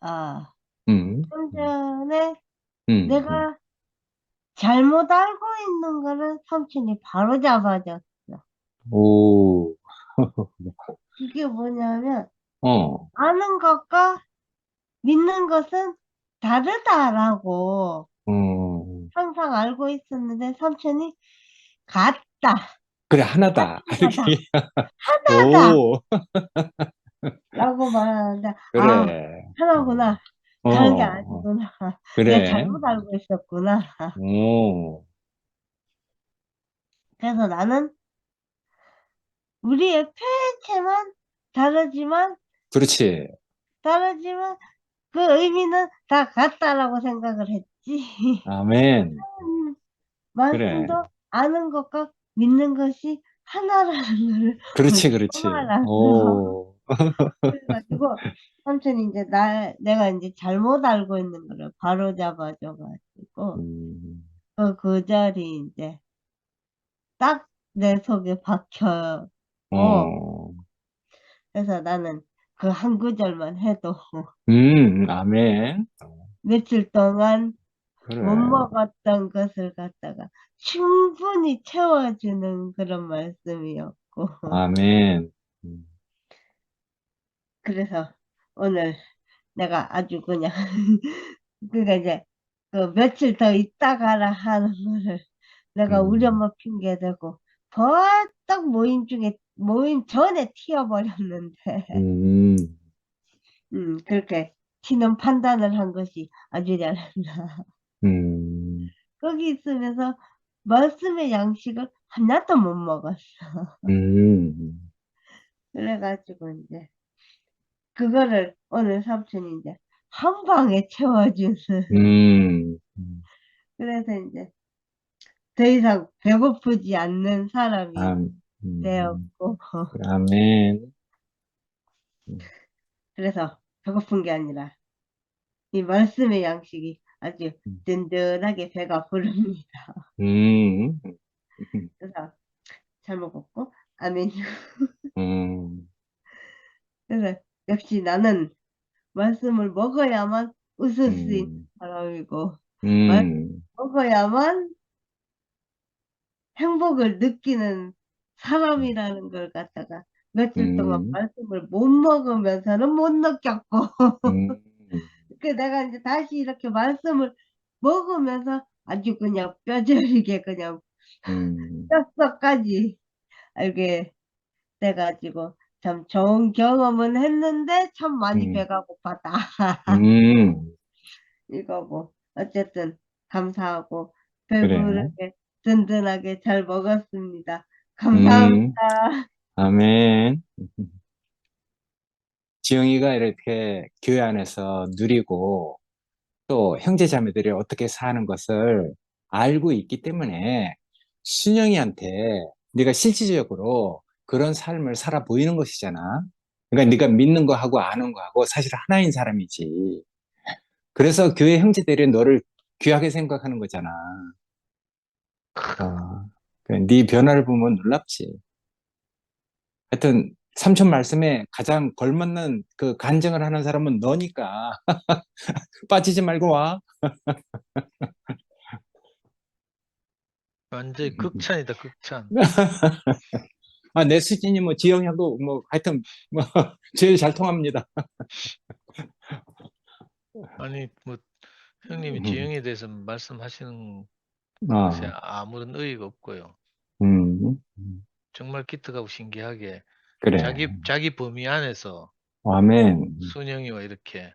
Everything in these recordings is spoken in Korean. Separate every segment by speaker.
Speaker 1: 아,
Speaker 2: 음,
Speaker 1: 좀
Speaker 2: 음,
Speaker 1: 전에
Speaker 2: 음, 음.
Speaker 1: 내가 잘못 알고 있는 거를 삼촌이 바로 잡아줬어.
Speaker 2: 오,
Speaker 1: 그게 뭐냐면,
Speaker 2: 어,
Speaker 1: 아는 것과 믿는 것은 다르다라고
Speaker 2: 어,
Speaker 1: 항상 알고 있었는데, 삼촌이 같다,
Speaker 2: 그래, 하나다.
Speaker 1: 같은 거다, 하나다!
Speaker 2: 오,
Speaker 1: 라고 말하는데, 아,
Speaker 2: 그래.
Speaker 1: 하나구나. 다른 게
Speaker 2: 어,
Speaker 1: 아니구나. 내가
Speaker 2: 그래.
Speaker 1: 잘못 알고 있었구나.
Speaker 2: 오,
Speaker 1: 그래서 나는 우리의 표현체만 다르지만,
Speaker 2: 그렇지.
Speaker 1: 다르지만 그 의미는 다 같다라고 생각을 했지.
Speaker 2: 아멘.
Speaker 1: 음,
Speaker 2: 그래.
Speaker 1: 말씀도 아는 것과 믿는 것이 하나라는 것을 오늘
Speaker 2: 그렇지,
Speaker 1: 처음
Speaker 2: 그렇지.
Speaker 1: 알았어.
Speaker 2: 오,
Speaker 1: 그래가지고 삼촌이 이제 내가 이제 잘못 알고 있는 거를 바로 잡아줘가지고
Speaker 2: 음,
Speaker 1: 그 자리 이제 딱 내 속에 박혀요.
Speaker 2: 어,
Speaker 1: 그래서 나는 그 한 구절만 해도
Speaker 2: 아멘.
Speaker 1: 며칠 동안 못
Speaker 2: 그래.
Speaker 1: 먹었던 것을 갖다가 충분히 채워주는 그런 말씀이었고.
Speaker 2: 아멘. 음,
Speaker 1: 그래서 오늘 내가 아주 그냥, 그러니까 이제 그 며칠 더 있다가라 하는 거를 내가 우리
Speaker 2: 음,
Speaker 1: 엄마 핑계 대고 벌떡 모임 전에 튀어버렸는데,
Speaker 2: 음,
Speaker 1: 그렇게 튀는 판단을 한 것이 아주 잘한다.
Speaker 2: 음,
Speaker 1: 거기 있으면서 말씀의 양식을 하나도 못 먹었어.
Speaker 2: 음,
Speaker 1: 그래가지고 이제 그거를 오늘 삼촌이 이제 한 방에 채워주는.
Speaker 2: 음.
Speaker 1: 그래서 이제 더 이상 배고프지 않는 사람이
Speaker 2: 아, 음,
Speaker 1: 되었고.
Speaker 2: 아멘.
Speaker 1: 그래서 배고픈 게 아니라 이 말씀의 양식이 아주
Speaker 2: 음,
Speaker 1: 든든하게 배가 부릅니다.
Speaker 2: 음,
Speaker 1: 그래서 잘 먹었고, 아멘.
Speaker 2: 음,
Speaker 1: 그래서 역시 나는 말씀을 먹어야만 웃을 수 있는
Speaker 2: 음,
Speaker 1: 사람이고, 말씀
Speaker 2: 음,
Speaker 1: 먹어야만 행복을 느끼는 사람이라는 걸 갖다가 며칠 동안
Speaker 2: 음,
Speaker 1: 말씀을 못 먹으면서는 못 느꼈고,
Speaker 2: 음,
Speaker 1: 그 내가 이제 다시 이렇게 말씀을 먹으면서 아주 그냥 뼈저리게 그냥
Speaker 2: 음,
Speaker 1: 뼛속까지 알게 돼가지고 참 좋은 경험은 했는데 참 많이
Speaker 2: 음,
Speaker 1: 배가 고팠다.
Speaker 2: 음,
Speaker 1: 이거고 어쨌든 감사하고
Speaker 2: 그래.
Speaker 1: 배부르게 든든하게 잘 먹었습니다.
Speaker 2: 음,
Speaker 1: 감사합니다.
Speaker 2: 아멘. 지영이가 이렇게 교회 안에서 누리고 또 형제자매들이 어떻게 사는 것을 알고 있기 때문에 순영이한테 네가 실질적으로 그런 삶을 살아 보이는 것이잖아. 그러니까 네가 믿는 거하고 아는 거하고 사실 하나인 사람이지. 그래서 교회 형제들이 너를 귀하게 생각하는 거잖아. 어, 네 변화를 보면 놀랍지. 하여튼 삼촌 말씀에 가장 걸맞는 그 간증을 하는 사람은 너니까 빠지지 말고 와.
Speaker 3: 완전히 극찬이다, 극찬.
Speaker 2: 아, 내 수진이 뭐 지영이하고 뭐 하여튼 뭐 제일 잘 통합니다.
Speaker 3: 아니, 뭐, 형님이 지영에 대해서 말씀하시는 것에
Speaker 2: 아,
Speaker 3: 아무런 의의가 없고요.
Speaker 2: 음,
Speaker 3: 정말 기특하고 신기하게
Speaker 2: 그래.
Speaker 3: 자기 범위 안에서
Speaker 2: 아멘.
Speaker 3: 순영이와 이렇게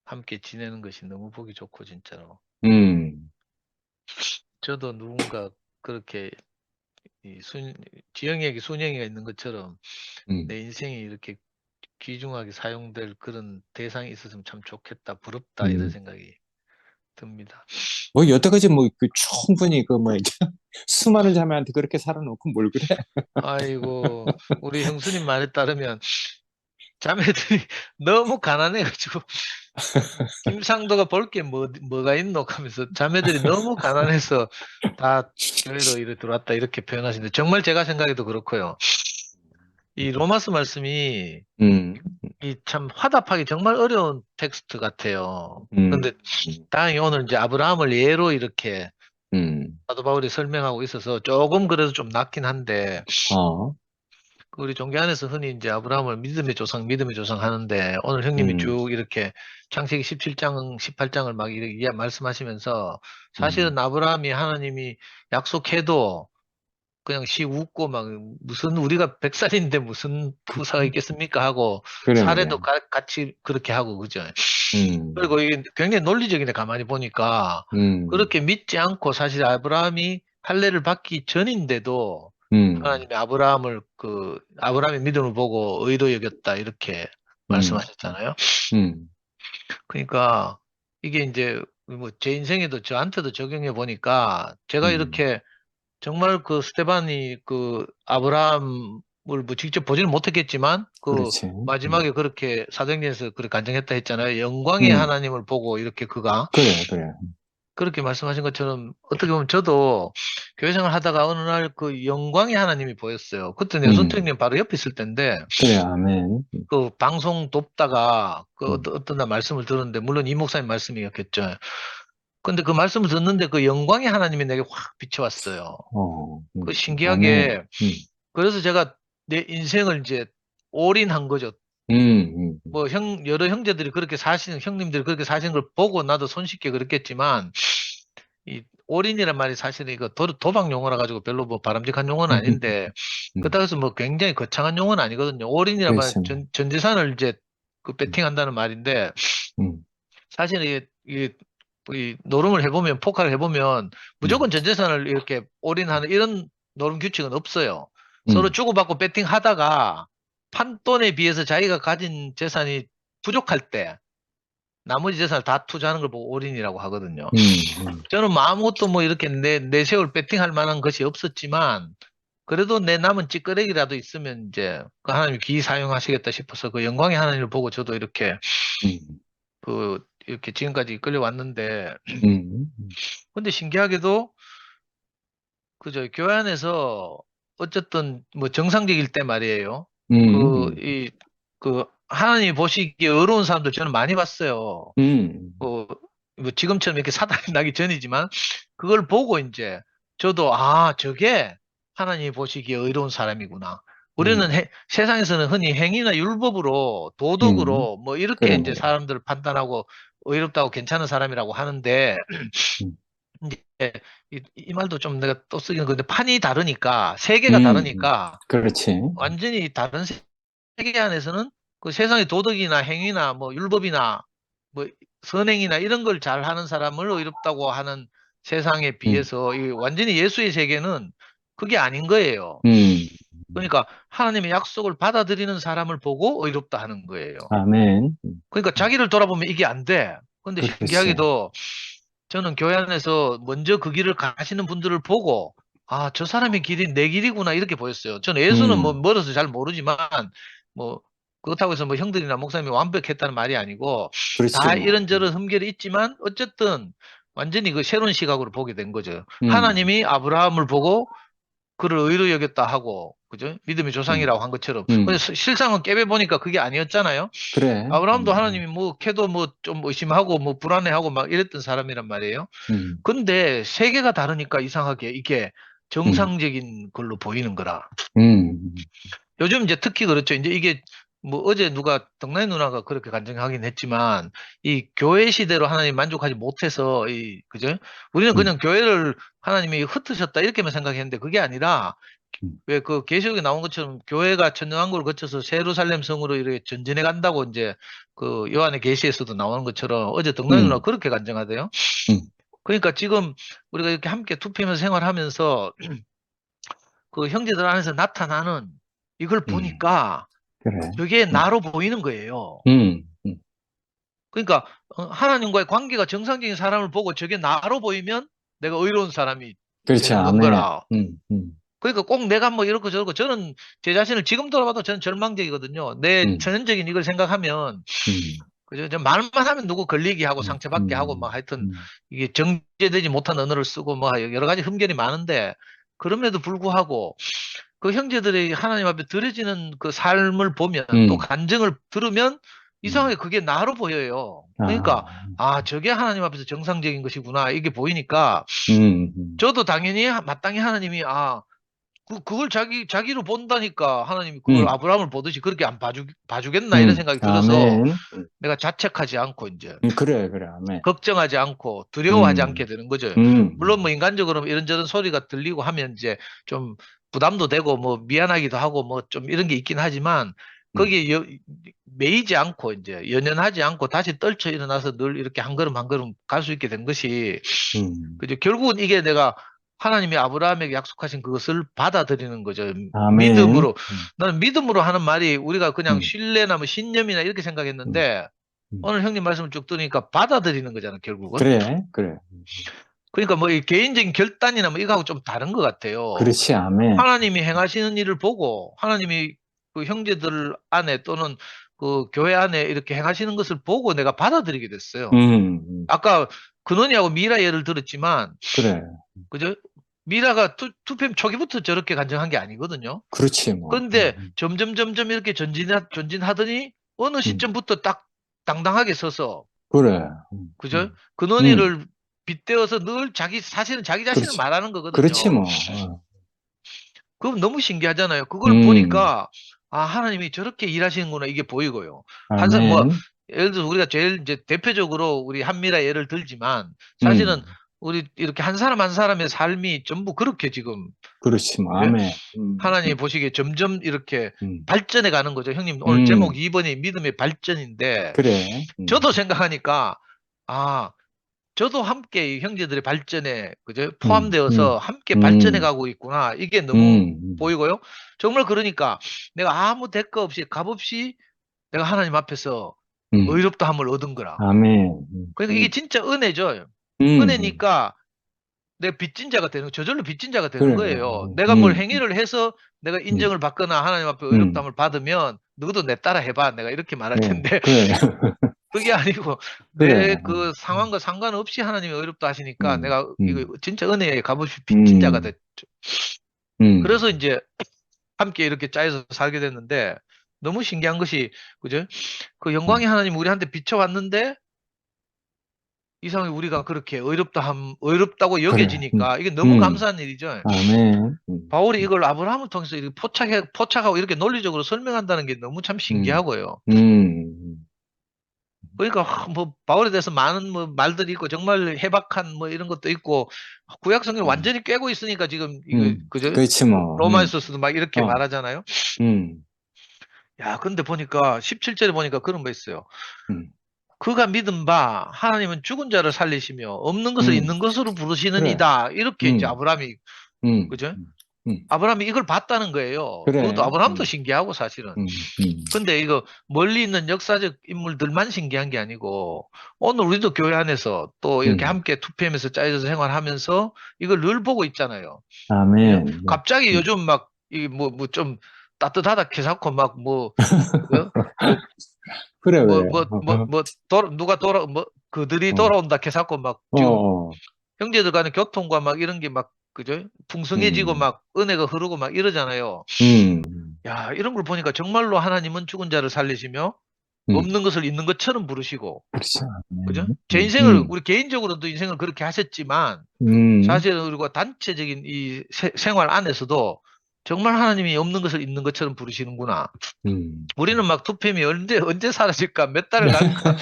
Speaker 3: 함께 지내는 것이 너무 보기 좋고, 진짜로.
Speaker 2: 음,
Speaker 3: 저도 누군가 그렇게 이 지영이에게 순영이가 있는 것처럼
Speaker 2: 음,
Speaker 3: 내 인생이 이렇게 귀중하게 사용될 그런 대상이 있었으면 참 좋겠다, 부럽다, 이런
Speaker 2: 음.
Speaker 3: 생각이 듭니다.
Speaker 2: 뭐 여태까지 뭐 그 충분히 그 뭐 수많은 자매한테 그렇게 살아놓고 뭘 그래?
Speaker 3: 아이고, 우리 형수님 말에 따르면 자매들이 너무 가난해가지고 김상도가 볼 게 뭐가 있노 하면서 자매들이 너무 가난해서 다 교회로 이렇게 들어왔다 이렇게 표현하시는데 정말 제가 생각해도 그렇고요. 이 로마서 말씀이
Speaker 2: 음,
Speaker 3: 이 참 화답하기 정말 어려운 텍스트 같아요.
Speaker 2: 음,
Speaker 3: 근데 다행히 오늘 이제 아브라함을 예로 이렇게
Speaker 2: 음,
Speaker 3: 사도 바울이 설명하고 있어서 조금 그래도 좀 낫긴 한데,
Speaker 2: 어,
Speaker 3: 그 우리 종교 안에서 흔히 이제 아브라함을 믿음의 조상 하는데, 오늘 형님이
Speaker 2: 음,
Speaker 3: 쭉 이렇게 창세기 17장, 18장을 막 이렇게 말씀하시면서,
Speaker 2: 음,
Speaker 3: 사실은 아브라함이 하나님이 약속해도 그냥 시 웃고 막 무슨 우리가 100살인데 무슨 후사가 있겠습니까 하고,
Speaker 2: 그래
Speaker 3: 사례도
Speaker 2: 말이야.
Speaker 3: 같이 그렇게 하고, 그죠?
Speaker 2: 음,
Speaker 3: 그리고 이게 굉장히 논리적인데 가만히 보니까
Speaker 2: 음,
Speaker 3: 그렇게 믿지 않고 사실 아브라함이 할례를 받기 전인데도
Speaker 2: 음,
Speaker 3: 하나님이 아브라함의 믿음을 보고 의로 여겼다 이렇게
Speaker 2: 음,
Speaker 3: 말씀하셨잖아요.
Speaker 2: 음,
Speaker 3: 그러니까 이게 이제 뭐 제 인생에도 저한테도 적용해 보니까 제가
Speaker 2: 음,
Speaker 3: 이렇게 정말 그 스테반이 그 아브라함을 뭐 직접 보지는 못했겠지만 그
Speaker 2: 그렇지.
Speaker 3: 마지막에 그렇게 사도행전에서 그렇게 간증했다 했잖아요. 영광의
Speaker 2: 음,
Speaker 3: 하나님을 보고 이렇게 그가
Speaker 2: 그래, 그래.
Speaker 3: 그렇게 말씀하신 것처럼 어떻게 보면 저도 교회 생활 하다가 어느 날 그 영광의 하나님이 보였어요. 그때
Speaker 2: 음,
Speaker 3: 손택님 바로 옆에 있을 텐데
Speaker 2: 그래, 아멘.
Speaker 3: 그 방송 돕다가 그
Speaker 2: 음,
Speaker 3: 어떤 날 말씀을 들었는데 물론 이 목사님 말씀이었겠죠. 근데 그 말씀을 듣는데 그 영광의 하나님이 내게 확 비춰왔어요. 그
Speaker 2: 아멘.
Speaker 3: 신기하게 그래서 제가 내 인생을 이제 올인한 거죠. 뭐 여러 형제들이 그렇게 사시는 형님들이 그렇게 사시는 걸 보고 나도 손쉽게 그랬겠지만 이 올인이란 말이 사실은 이거 도박 용어라 가지고 별로 뭐 바람직한 용어는 아닌데
Speaker 2: 음,
Speaker 3: 그렇다고 해서 뭐 굉장히 거창한 용어는 아니거든요. 올인이란 말은
Speaker 2: 그렇지.
Speaker 3: 전 재산을 이제 그
Speaker 2: 음,
Speaker 3: 베팅한다는 말인데
Speaker 2: 음,
Speaker 3: 사실 이 노름을 해보면 포카를 해보면
Speaker 2: 음,
Speaker 3: 무조건 전 재산을 이렇게 올인하는 이런 노름 규칙은 없어요. 서로
Speaker 2: 음,
Speaker 3: 주고받고 베팅하다가 판돈에 비해서 자기가 가진 재산이 부족할 때 나머지 재산을 다 투자하는 걸 보고 올인이라고 하거든요.
Speaker 2: 음,
Speaker 3: 저는 뭐 아무것도 뭐 이렇게 내세울 베팅할 만한 것이 없었지만 그래도 내 남은 찌끄레기라도 있으면 이제 그 하나님이 귀히 사용하시겠다 싶어서 그 영광의 하나님을 보고 저도 이렇게
Speaker 2: 음,
Speaker 3: 이렇게 지금까지 끌려왔는데
Speaker 2: 음,
Speaker 3: 근데 신기하게도 그저 교회 안에서 어쨌든 뭐 정상적일 때 말이에요.
Speaker 2: 음,
Speaker 3: 그 하나님이 보시기에 어려운 사람들 저는 많이 봤어요.
Speaker 2: 음,
Speaker 3: 뭐, 뭐 지금처럼 이렇게 사단이 나기 전이지만 그걸 보고 이제 저도 아 저게 하나님이 보시기에 의로운 사람이구나. 우리는
Speaker 2: 음,
Speaker 3: 세상에서는 흔히 행위나 율법으로
Speaker 2: 음,
Speaker 3: 도덕으로 뭐 이렇게
Speaker 2: 그래
Speaker 3: 이제
Speaker 2: 말이야.
Speaker 3: 사람들을 판단하고 의롭다고 괜찮은 사람이라고 하는데
Speaker 2: 음,
Speaker 3: 이제 이 말도 좀 내가 또 쓰기는 그런데 판이 다르니까 세계가
Speaker 2: 음,
Speaker 3: 다르니까
Speaker 2: 그렇지.
Speaker 3: 완전히 다른 세계 안에서는 그 세상의 도덕이나 행위나 뭐 율법이나 뭐 선행이나 이런 걸 잘하는 사람을 의롭다고 하는 세상에
Speaker 2: 음,
Speaker 3: 비해서 이 완전히 예수의 세계는 그게 아닌 거예요.
Speaker 2: 음,
Speaker 3: 그러니까 하나님의 약속을 받아들이는 사람을 보고 의롭다 하는 거예요.
Speaker 2: 아멘.
Speaker 3: 그러니까 자기를 돌아보면 이게 안 돼. 근데
Speaker 2: 그렇지.
Speaker 3: 신기하게도 저는 교회 안에서 먼저 그 길을 가시는 분들을 보고 아, 저 사람의 길이 내 길이구나 이렇게 보였어요. 저는 예수는 뭐
Speaker 2: 음,
Speaker 3: 멀어서 잘 모르지만 뭐 그렇다고 해서 뭐 형들이나 목사님이 완벽했다는 말이 아니고
Speaker 2: 그렇지
Speaker 3: 다
Speaker 2: 뭐.
Speaker 3: 이런저런 흠결이 있지만 어쨌든 완전히 그 새로운 시각으로 보게 된 거죠.
Speaker 2: 음,
Speaker 3: 하나님이 아브라함을 보고 그를 의로 여겼다 하고 그죠? 믿음의
Speaker 2: 음,
Speaker 3: 조상이라고 한 것처럼. 근데
Speaker 2: 음,
Speaker 3: 실상은 깨배 보니까 그게 아니었잖아요.
Speaker 2: 그래.
Speaker 3: 아브라함도 하나님이 뭐 캐도 뭐 좀 의심하고 뭐 불안해하고 막 이랬던 사람이란 말이에요.
Speaker 2: 음,
Speaker 3: 근데 세계가 다르니까 이상하게 이게
Speaker 2: 음,
Speaker 3: 정상적인 걸로 보이는 거라.
Speaker 2: 음,
Speaker 3: 요즘 이제 특히 그렇죠. 이제 이게 뭐 어제 누가 덕나이 누나가 그렇게 간증하긴 했지만 이 교회 시대로 하나님 만족하지 못해서 그죠? 우리는
Speaker 2: 음,
Speaker 3: 그냥 교회를 하나님이 흩으셨다 이렇게만 생각했는데 그게 아니라
Speaker 2: 음,
Speaker 3: 왜 그 계시록에 나온 것처럼 교회가 천년왕국을 거쳐서 예루살렘 성으로 이렇게 전진해 간다고 이제 그 요한의 계시에서도 나오는 것처럼 어제 덕나이 누나
Speaker 2: 음,
Speaker 3: 그렇게 간증하대요.
Speaker 2: 음,
Speaker 3: 그러니까 지금 우리가 이렇게 함께 투표하면서 생활하면서 그 형제들 안에서 나타나는 이걸
Speaker 2: 음,
Speaker 3: 보니까
Speaker 2: 그래.
Speaker 3: 저게
Speaker 2: 음,
Speaker 3: 나로 보이는 거예요.
Speaker 2: 음, 음,
Speaker 3: 그러니까 하나님과의 관계가 정상적인 사람을 보고 저게 나로 보이면 내가 의로운 사람이
Speaker 2: 그렇지.
Speaker 3: 되는 건
Speaker 2: 아멘.
Speaker 3: 거라. 그러니까 꼭 내가 뭐 이렇고 저렇고 저는 제 자신을 지금 돌아봐도 저는 절망적이거든요. 내
Speaker 2: 음,
Speaker 3: 천연적인 이걸 생각하면
Speaker 2: 음,
Speaker 3: 그죠? 저 말만 하면 누구 걸리게 하고 상처받게 하고 막 하여튼
Speaker 2: 음,
Speaker 3: 이게 정제되지 못한 언어를 쓰고 뭐 여러 가지 흠결이 많은데 그럼에도 불구하고 그 형제들이 하나님 앞에 드려지는 그 삶을 보면 또
Speaker 2: 음,
Speaker 3: 간증을 들으면 이상하게 그게 나로 보여요. 그러니까 저게 하나님 앞에서 정상적인 것이구나 이게 보이니까 저도 당연히 마땅히 하나님이 그걸 자기로 본다니까 하나님이 그걸
Speaker 2: 음,
Speaker 3: 아브라함을 보듯이 그렇게 안 봐주겠나 이런 생각이 들어서
Speaker 2: 아멘.
Speaker 3: 내가 자책하지 않고 이제
Speaker 2: 그래, 그래, 아멘.
Speaker 3: 걱정하지 않고 두려워하지 않게
Speaker 2: 음,
Speaker 3: 되는 거죠.
Speaker 2: 음,
Speaker 3: 물론 뭐 인간적으로 이런저런 소리가 들리고 하면 이제 좀 부담도 되고 뭐 미안하기도 하고 뭐 좀 이런 게 있긴 하지만
Speaker 2: 음,
Speaker 3: 거기에 매이지 않고 이제 연연하지 않고 다시 떨쳐 일어나서 늘 이렇게 한 걸음 한 걸음 갈 수 있게 된 것이
Speaker 2: 음,
Speaker 3: 그죠. 결국은 이게 내가 하나님이 아브라함에게 약속하신 그것을 받아들이는 거죠.
Speaker 2: 아멘.
Speaker 3: 믿음으로. 나는 믿음으로 하는 말이 우리가 그냥
Speaker 2: 음,
Speaker 3: 신뢰나 뭐 신념이나 이렇게
Speaker 2: 음,
Speaker 3: 생각했는데
Speaker 2: 음.
Speaker 3: 오늘 형님 말씀을 쭉 들으니까 받아들이는 거잖아, 결국은.
Speaker 2: 그래, 그래.
Speaker 3: 그러니까 뭐 이 개인적인 결단이나 뭐 이거하고 좀 다른 것 같아요.
Speaker 2: 그렇지, 아멘.
Speaker 3: 하나님이 행하시는 일을 보고 하나님이 그 형제들 안에 또는 그 교회 안에 이렇게 행하시는 것을 보고 내가 받아들이게 됐어요. 아까 근원이하고 미라 예를 들었지만
Speaker 2: 그래.
Speaker 3: 그죠? 미라가 투팸 초기부터 저렇게 간증한 게 아니거든요.
Speaker 2: 그렇지, 뭐.
Speaker 3: 그런데 점점 이렇게 전진하더니 어느
Speaker 2: 음,
Speaker 3: 시점부터 딱 당당하게 서서
Speaker 2: 그래.
Speaker 3: 그죠?
Speaker 2: 음,
Speaker 3: 근원이를 빗대어서 늘 사실은 자기 자신을
Speaker 2: 그렇지.
Speaker 3: 말하는
Speaker 2: 그렇지,
Speaker 3: 거거든요.
Speaker 2: 뭐.
Speaker 3: 그럼 너무 신기하잖아요. 그걸
Speaker 2: 음,
Speaker 3: 보니까 하나님이 저렇게 일하시는구나 이게 보이고요. 뭐
Speaker 2: 아멘.
Speaker 3: 예를 들어서 우리가 제일 이제 대표적으로 우리 한미라 예를 들지만 사실은
Speaker 2: 음,
Speaker 3: 우리 이렇게 한 사람 한 사람의 삶이 전부 그렇게 지금
Speaker 2: 그렇지, 뭐.
Speaker 3: 그죠?
Speaker 2: 아멘.
Speaker 3: 하나님이 보시기에 점점 이렇게
Speaker 2: 음,
Speaker 3: 발전해 가는 거죠. 형님 오늘 제목
Speaker 2: 음,
Speaker 3: 2번이 믿음의 발전인데
Speaker 2: 그래.
Speaker 3: 저도 생각하니까 아 저도 함께 이 형제들의 발전에 그죠?
Speaker 2: 음,
Speaker 3: 포함되어서
Speaker 2: 음,
Speaker 3: 함께 발전해
Speaker 2: 음,
Speaker 3: 가고 있구나. 이게 너무
Speaker 2: 음,
Speaker 3: 보이고요. 정말 그러니까 내가 아무 대가 없이 값없이 내가 하나님 앞에서
Speaker 2: 음,
Speaker 3: 의롭다함을 얻은 거라.
Speaker 2: 아멘.
Speaker 3: 그러니까 이게 진짜 은혜죠.
Speaker 2: 음,
Speaker 3: 은혜니까 내가 빚진 자가 되는 저절로 빚진 자가 되는
Speaker 2: 그래.
Speaker 3: 거예요. 내가 뭘 행위를 해서 내가
Speaker 2: 음,
Speaker 3: 인정을 받거나 하나님 앞에
Speaker 2: 음,
Speaker 3: 의롭다함을 받으면 너도 내 따라 해봐. 내가 이렇게 말할
Speaker 2: 그래.
Speaker 3: 텐데
Speaker 2: 그래.
Speaker 3: 그게 아니고 내
Speaker 2: 그래.
Speaker 3: 그 상황과 상관없이 하나님이 의롭다 하시니까
Speaker 2: 음,
Speaker 3: 내가 이거
Speaker 2: 음,
Speaker 3: 진짜 은혜에 값없이 빚진 자가
Speaker 2: 음,
Speaker 3: 됐죠.
Speaker 2: 음,
Speaker 3: 그래서 이제 함께 이렇게 짜여서 살게 됐는데 너무 신기한 것이 그죠? 그 영광의
Speaker 2: 음,
Speaker 3: 하나님 우리한테 비춰왔는데 이상하게 우리가 그렇게 의롭다고
Speaker 2: 그래.
Speaker 3: 여겨지니까 이게 너무 감사한 일이죠.
Speaker 2: 아멘.
Speaker 3: 바울이 이걸 아브라함을 통해서 이렇게 포착하고 이렇게 논리적으로 설명한다는 게 너무 참
Speaker 2: 음,
Speaker 3: 신기하고요.
Speaker 2: 음,
Speaker 3: 그러니까 뭐 바울에 대해서 많은 뭐 말들이 있고 정말 해박한 뭐 이런 것도 있고 구약 성경
Speaker 2: 음,
Speaker 3: 완전히 꿰고 있으니까 지금 이거 그죠?
Speaker 2: 그렇지, 뭐.
Speaker 3: 로마서도 막 이렇게
Speaker 2: 어,
Speaker 3: 말하잖아요.
Speaker 2: 음,
Speaker 3: 야, 근데 보니까 17절에 보니까 그런 거 있어요.
Speaker 2: 음,
Speaker 3: 그가 믿은 바 하나님은 죽은 자를 살리시며 없는 것을
Speaker 2: 음,
Speaker 3: 있는 것으로
Speaker 2: 그래.
Speaker 3: 부르시느니다. 이렇게 이제
Speaker 2: 음,
Speaker 3: 아브라함이
Speaker 2: 음,
Speaker 3: 그죠?
Speaker 2: 음, 음,
Speaker 3: 아브라함이 이걸 봤다는 거예요. 그것도
Speaker 2: 그래.
Speaker 3: 아브라함도 신기하고 사실은.
Speaker 2: 음, 음,
Speaker 3: 근데 이거 멀리 있는 역사적 인물들만 신기한 게 아니고 오늘 우리도 교회 안에서 또 이렇게
Speaker 2: 음,
Speaker 3: 함께 2PM에서 짜여져서 생활하면서 이걸 늘 보고 있잖아요. 그죠?
Speaker 2: 아멘. 네.
Speaker 3: 갑자기
Speaker 2: 음.
Speaker 3: 요즘 막 이 뭐 좀 따뜻하다 캐사코 막 뭐 그죠? 뭐
Speaker 2: 그래,
Speaker 3: 뭐
Speaker 2: 그래.
Speaker 3: 뭐 뭐 뭐 누가 뭐 그들이
Speaker 2: 어,
Speaker 3: 돌아온다 캐사코 막
Speaker 2: 어,
Speaker 3: 지금
Speaker 2: 어,
Speaker 3: 형제들 간의 교통과 막 이런 게 막 그죠? 풍성해지고
Speaker 2: 음,
Speaker 3: 막 은혜가 흐르고 막 이러잖아요.
Speaker 2: 음,
Speaker 3: 야, 이런 걸 보니까 정말로 하나님은 죽은 자를 살리시며
Speaker 2: 음,
Speaker 3: 없는 것을 있는 것처럼 부르시고,
Speaker 2: 그렇지.
Speaker 3: 그죠?
Speaker 2: 아멘.
Speaker 3: 제 인생을, 우리 개인적으로도 인생을 그렇게 하셨지만,
Speaker 2: 음,
Speaker 3: 사실은 우리가 단체적인 이 생활 안에서도 정말 하나님이 없는 것을 있는 것처럼 부르시는구나.
Speaker 2: 음.
Speaker 3: 우리는 막 투팸이 언제 사라질까, 몇 달을 갈까,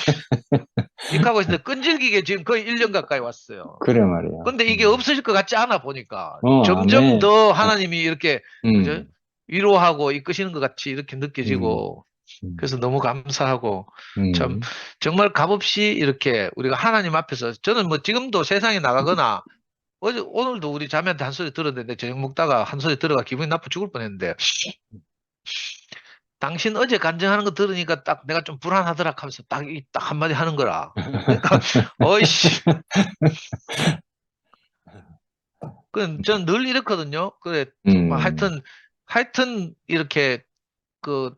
Speaker 3: 이렇게 하고 있는데 끈질기게 지금 거의 1년 가까이 왔어요.
Speaker 2: 그래 말이야.
Speaker 3: 근데 이게 없어질 것 같지 않아 보니까 점점
Speaker 2: 아멘.
Speaker 3: 더
Speaker 2: 아,
Speaker 3: 하나님이 이렇게, 그죠?
Speaker 2: 음,
Speaker 3: 위로하고 이끄시는 것 같이 이렇게
Speaker 2: 음,
Speaker 3: 느껴지고,
Speaker 2: 음,
Speaker 3: 그래서 너무 감사하고 참
Speaker 2: 음,
Speaker 3: 정말 값없이 이렇게 우리가 하나님 앞에서 저는 뭐 지금도 세상에 나가거나 오늘도 우리 자매한테 한 소리 들었는데 저녁 먹다가 한 소리 들어가 기분이 나빠 죽을 뻔했는데 당신 어제 간증하는 거 들으니까 딱 내가 좀 불안하더라 하면서 딱 한마디 하는 거라. 그러니까 어이씨 그 저는 늘 이렇거든요. 그래 뭐
Speaker 2: 음,
Speaker 3: 하여튼 이렇게 그,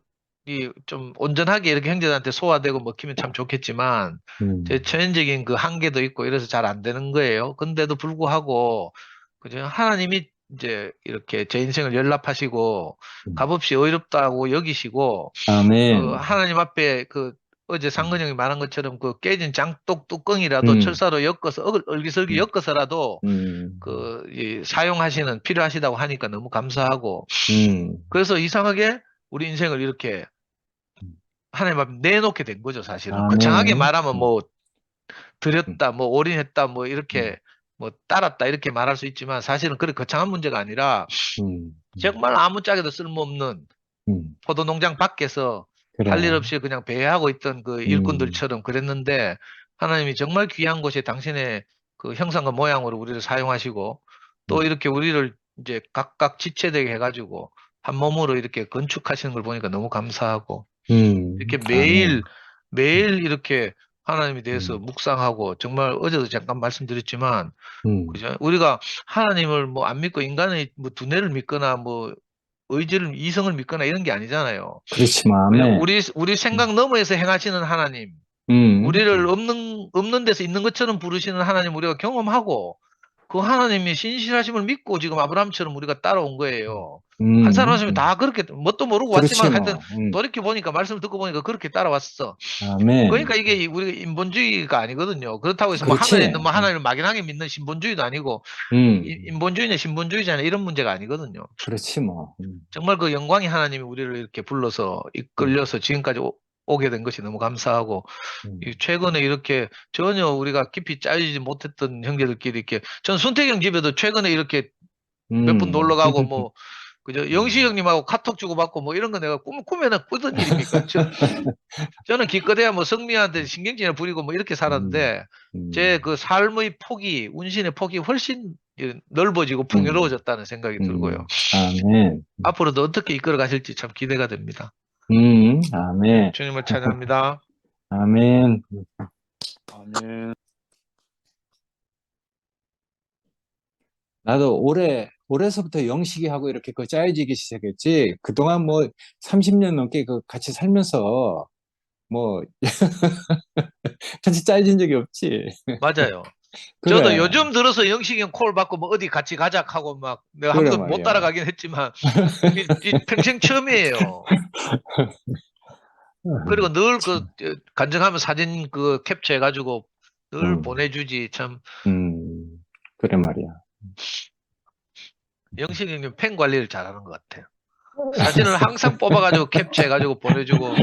Speaker 3: 이, 좀 온전하게 이렇게 형제들한테 소화되고 먹히면 참 좋겠지만, 제
Speaker 2: 음,
Speaker 3: 천연적인 그 한계도 있고 이래서 잘 안 되는 거예요. 근데도 불구하고, 그죠? 하나님이 이제 이렇게 제 인생을 연락하시고
Speaker 2: 음.
Speaker 3: 값없이 어렵다고 여기시고
Speaker 2: 아멘.
Speaker 3: 하나님 앞에 어제 상근 형이 말한 것처럼 그 깨진 장독 뚜껑이라도
Speaker 2: 음.
Speaker 3: 철사로 엮어서 얼기설기 엮어서라도
Speaker 2: 음.
Speaker 3: 사용하시는 필요하시다고 하니까 너무 감사하고 그래서 이상하게 우리 인생을 이렇게 하나님 앞에 내놓게 된 거죠, 사실은. 거창하게
Speaker 2: 아멘.
Speaker 3: 말하면 뭐 드렸다, 뭐 올인했다, 뭐 이렇게 뭐 따랐다 이렇게 말할 수 있지만 사실은 그렇게 거창한 문제가 아니라 정말 아무짝에도 쓸모없는 포도 농장 밖에서
Speaker 2: 그래.
Speaker 3: 할 일 없이 그냥 배회하고 있던 그 일꾼들처럼 그랬는데 하나님이 정말 귀한 곳에 당신의 그 형상과 모양으로 우리를 사용하시고 또 이렇게 우리를 이제 각각 지체되게 해가지고 한 몸으로 이렇게 건축하시는 걸 보니까 너무 감사하고 이렇게
Speaker 2: 아멘.
Speaker 3: 매일 이렇게 하나님에 대해서 묵상하고 정말 어제도 잠깐 말씀드렸지만 그죠? 우리가 하나님을 뭐 안 믿고 인간의 뭐 두뇌를 믿거나 뭐 이성을 믿거나 이런 게 아니잖아요.
Speaker 2: 그렇지만,
Speaker 3: 그냥
Speaker 2: 아멘.
Speaker 3: 우리 생각 너머에서 행하시는 하나님, 우리를 없는 데서 있는 것처럼 부르시는 하나님 우리가 경험하고 그 하나님이 신실하심을 믿고 지금 아브라함처럼 우리가 따라온 거예요. 한 사람 한 사람이 다 그렇게 뭣도 모르고
Speaker 2: 그렇지
Speaker 3: 왔지만
Speaker 2: 뭐.
Speaker 3: 하여튼 돌이켜 보니까 말씀을 듣고 보니까 그렇게 따라왔어.
Speaker 2: 아멘.
Speaker 3: 그러니까 이게 우리가 인본주의가 아니거든요. 그렇다고 해서 뭐
Speaker 2: 그렇지.
Speaker 3: 하늘에 있는 뭐 하나님을 막연하게 믿는 신본주의도 아니고 인본주의냐 신본주의자냐 이런 문제가 아니거든요.
Speaker 2: 그렇지 뭐.
Speaker 3: 정말 그 영광의 하나님이 우리를 이렇게 불러서 이끌려서 지금까지 오게 된 것이 너무 감사하고 최근에 이렇게 전혀 우리가 깊이 짜이지 못했던 형제들끼리 이렇게 전 순택형 집에도 최근에 이렇게 몇 분 놀러 가고 뭐 그죠 영시 형님하고 카톡 주고받고 뭐 이런 거 내가 꿈에나 꾸던 일입니까? 저는 기껏해야 뭐 성미한테 신경질을 부리고 뭐 이렇게 살았는데 제 그 삶의 폭이 운신의 폭이 훨씬 넓어지고 풍요로워졌다는 생각이 들고요.
Speaker 2: 아멘.
Speaker 3: 앞으로도 어떻게 이끌어 가실지 참 기대가 됩니다.
Speaker 2: 아멘.
Speaker 3: 주님을 찬양합니다.
Speaker 2: 아멘.
Speaker 4: 아멘.
Speaker 2: 나도 올해서부터 영식이 하고 이렇게 그 짜여지기 시작했지. 그동안 뭐 30년 넘게 그 같이 살면서 뭐 같이 짜여진 적이 없지.
Speaker 3: 맞아요.
Speaker 2: 그래.
Speaker 3: 저도 요즘 들어서 영식이 형 콜 받고 뭐 어디 같이 가자 하고 막 내가 한
Speaker 2: 그래
Speaker 3: 번도 못
Speaker 2: 말이야.
Speaker 3: 따라가긴 했지만 평생 처음이에요. 그리고 늘 간증하면 사진 캡처해가지고 늘 보내주지 참.
Speaker 2: 그래 말이야.
Speaker 3: 영식이 형님 팬 관리를 잘하는 것 같아요. 사진을 항상 뽑아가지고 캡처해가지고 보내주고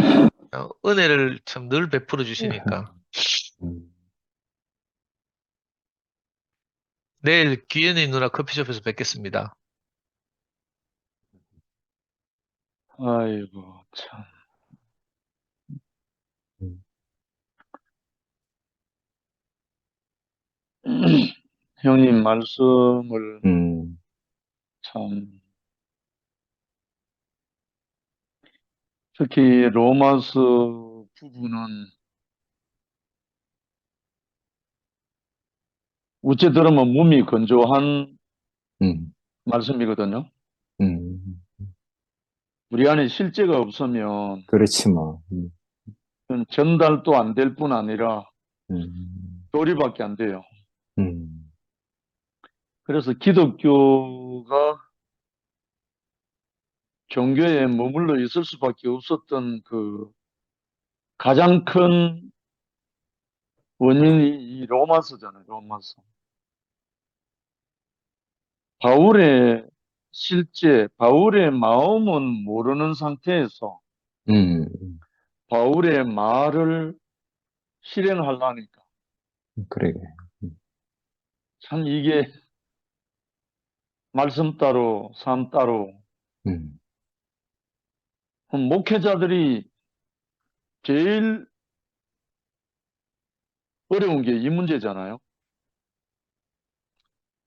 Speaker 3: 은혜를 참 늘 베풀어 주시니까. 내일 귀현이 누나 커피숍에서 뵙겠습니다.
Speaker 4: 아이고, 참. 형님 말씀을 참, 특히 로마서 부분은 우째 들으면 몸이 건조한 말씀이거든요. 우리 안에 실제가 없으면
Speaker 2: 그렇지 뭐.
Speaker 4: 전달도 안 될 뿐 아니라 도리밖에 안 돼요. 그래서 기독교가 종교에 머물러 있을 수밖에 없었던 그 가장 큰 원인이 이 로마서잖아요. 로마서. 바울의 실제, 바울의 마음은 모르는 상태에서 바울의 말을 실행하려니까
Speaker 2: 그러게.
Speaker 4: 참 이게 말씀 따로 삶 따로 목회자들이 제일 어려운 게 이 문제잖아요.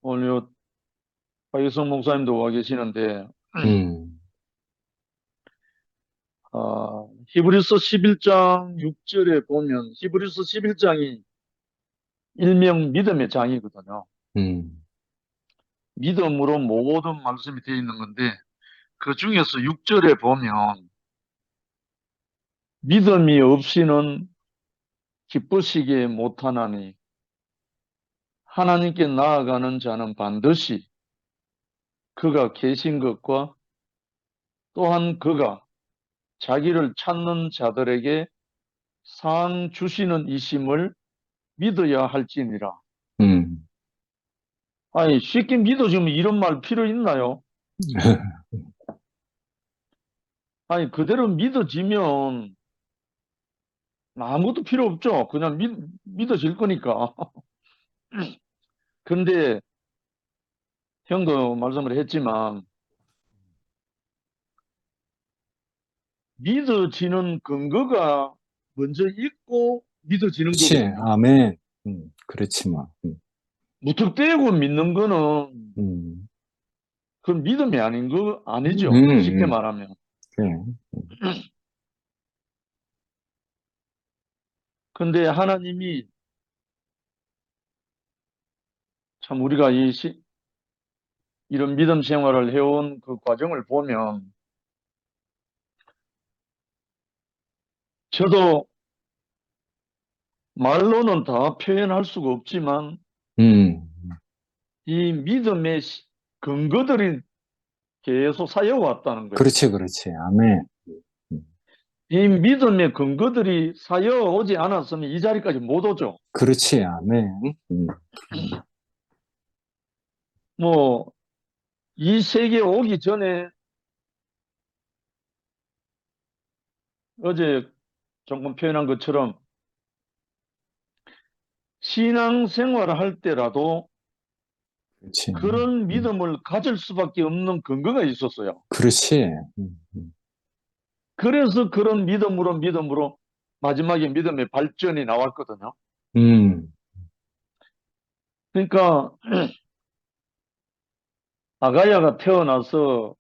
Speaker 4: 오늘 박유성 목사님도 와 계시는데 히브리서 11장 6절에 보면 히브리서 11장이 일명 믿음의 장이거든요. 믿음으로 모든 말씀이 되어 있는 건데 그 중에서 6절에 보면 믿음이 없이는 기쁘시게 못하나니 하나님께 나아가는 자는 반드시 그가 계신 것과 또한 그가 자기를 찾는 자들에게 상 주시는 이심을 믿어야 할지니라. 아니, 쉽게 믿어주면 이런 말 필요 있나요? 아니, 그대로 믿어지면 아무것도 필요 없죠. 그냥 믿어질 거니까. 근데 형도 말씀을 했지만 믿어지는 근거가 먼저 있고 믿어지는
Speaker 2: 그치,
Speaker 4: 거거든요.
Speaker 2: 아멘. 그렇지, 뭐.
Speaker 4: 무턱대고 믿는 거는 그건 믿음이 아닌 거 아니죠. 쉽게 말하면.
Speaker 2: 그래.
Speaker 4: 근데 하나님이 참 우리가 이런 믿음 생활을 해온 그 과정을 보면 저도 말로는 다 표현할 수가 없지만 이 믿음의 근거들이 계속 쌓여왔다는 거예요.
Speaker 2: 그렇지, 그렇지. 아멘.
Speaker 4: 이 믿음의 근거들이 쌓여오지 않았으면 이 자리까지 못 오죠.
Speaker 2: 그렇지, 아멘.
Speaker 4: 뭐, 이 세계에 오기 전에 어제 조금 표현한 것처럼 신앙생활을 할 때라도
Speaker 2: 그렇지.
Speaker 4: 그런 믿음을 가질 수밖에 없는 근거가 있었어요.
Speaker 2: 그렇지.
Speaker 4: 그래서 그런 믿음으로 마지막에 믿음의 발전이 나왔거든요. 그러니까 아가야가 태어나서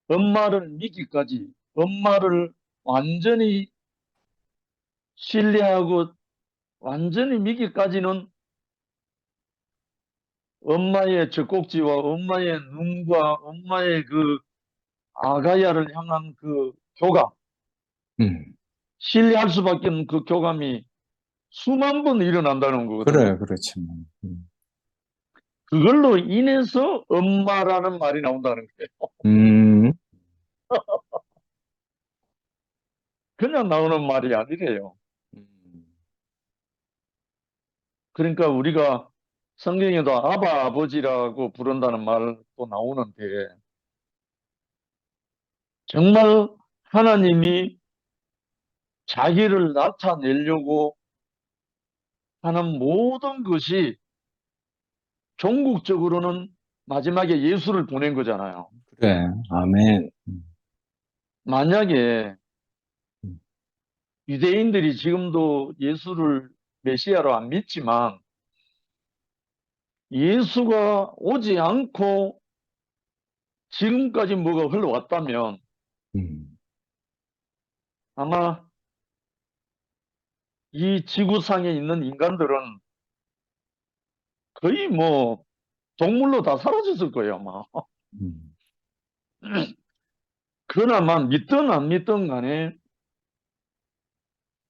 Speaker 4: 엄마를 믿기까지, 엄마를 완전히 신뢰하고 완전히 믿기까지는 엄마의 젖꼭지와 엄마의 눈과 엄마의 그 아가야를 향한 그 교감, 신뢰할 수밖에 없는 그 교감이 수만 번 일어난다는 거거든요.
Speaker 2: 그래, 그렇지. 뭐.
Speaker 4: 그걸로 인해서 엄마라는 말이 나온다는 거예요. 그냥 나오는 말이 아니래요. 그러니까 우리가 성경에도 아바 아버지라고 부른다는 말도 나오는데 정말 하나님이 자기를 나타내려고 하는 모든 것이 종국적으로는 마지막에 예수를 보낸 거잖아요.
Speaker 2: 그래, 아멘.
Speaker 4: 만약에 유대인들이 지금도 예수를 메시아로 안 믿지만 예수가 오지 않고 지금까지 뭐가 흘러왔다면 아마 이 지구상에 있는 인간들은 거의 뭐 동물로 다 사라졌을 거예요, 아마. 그나마 믿든 안 믿든 간에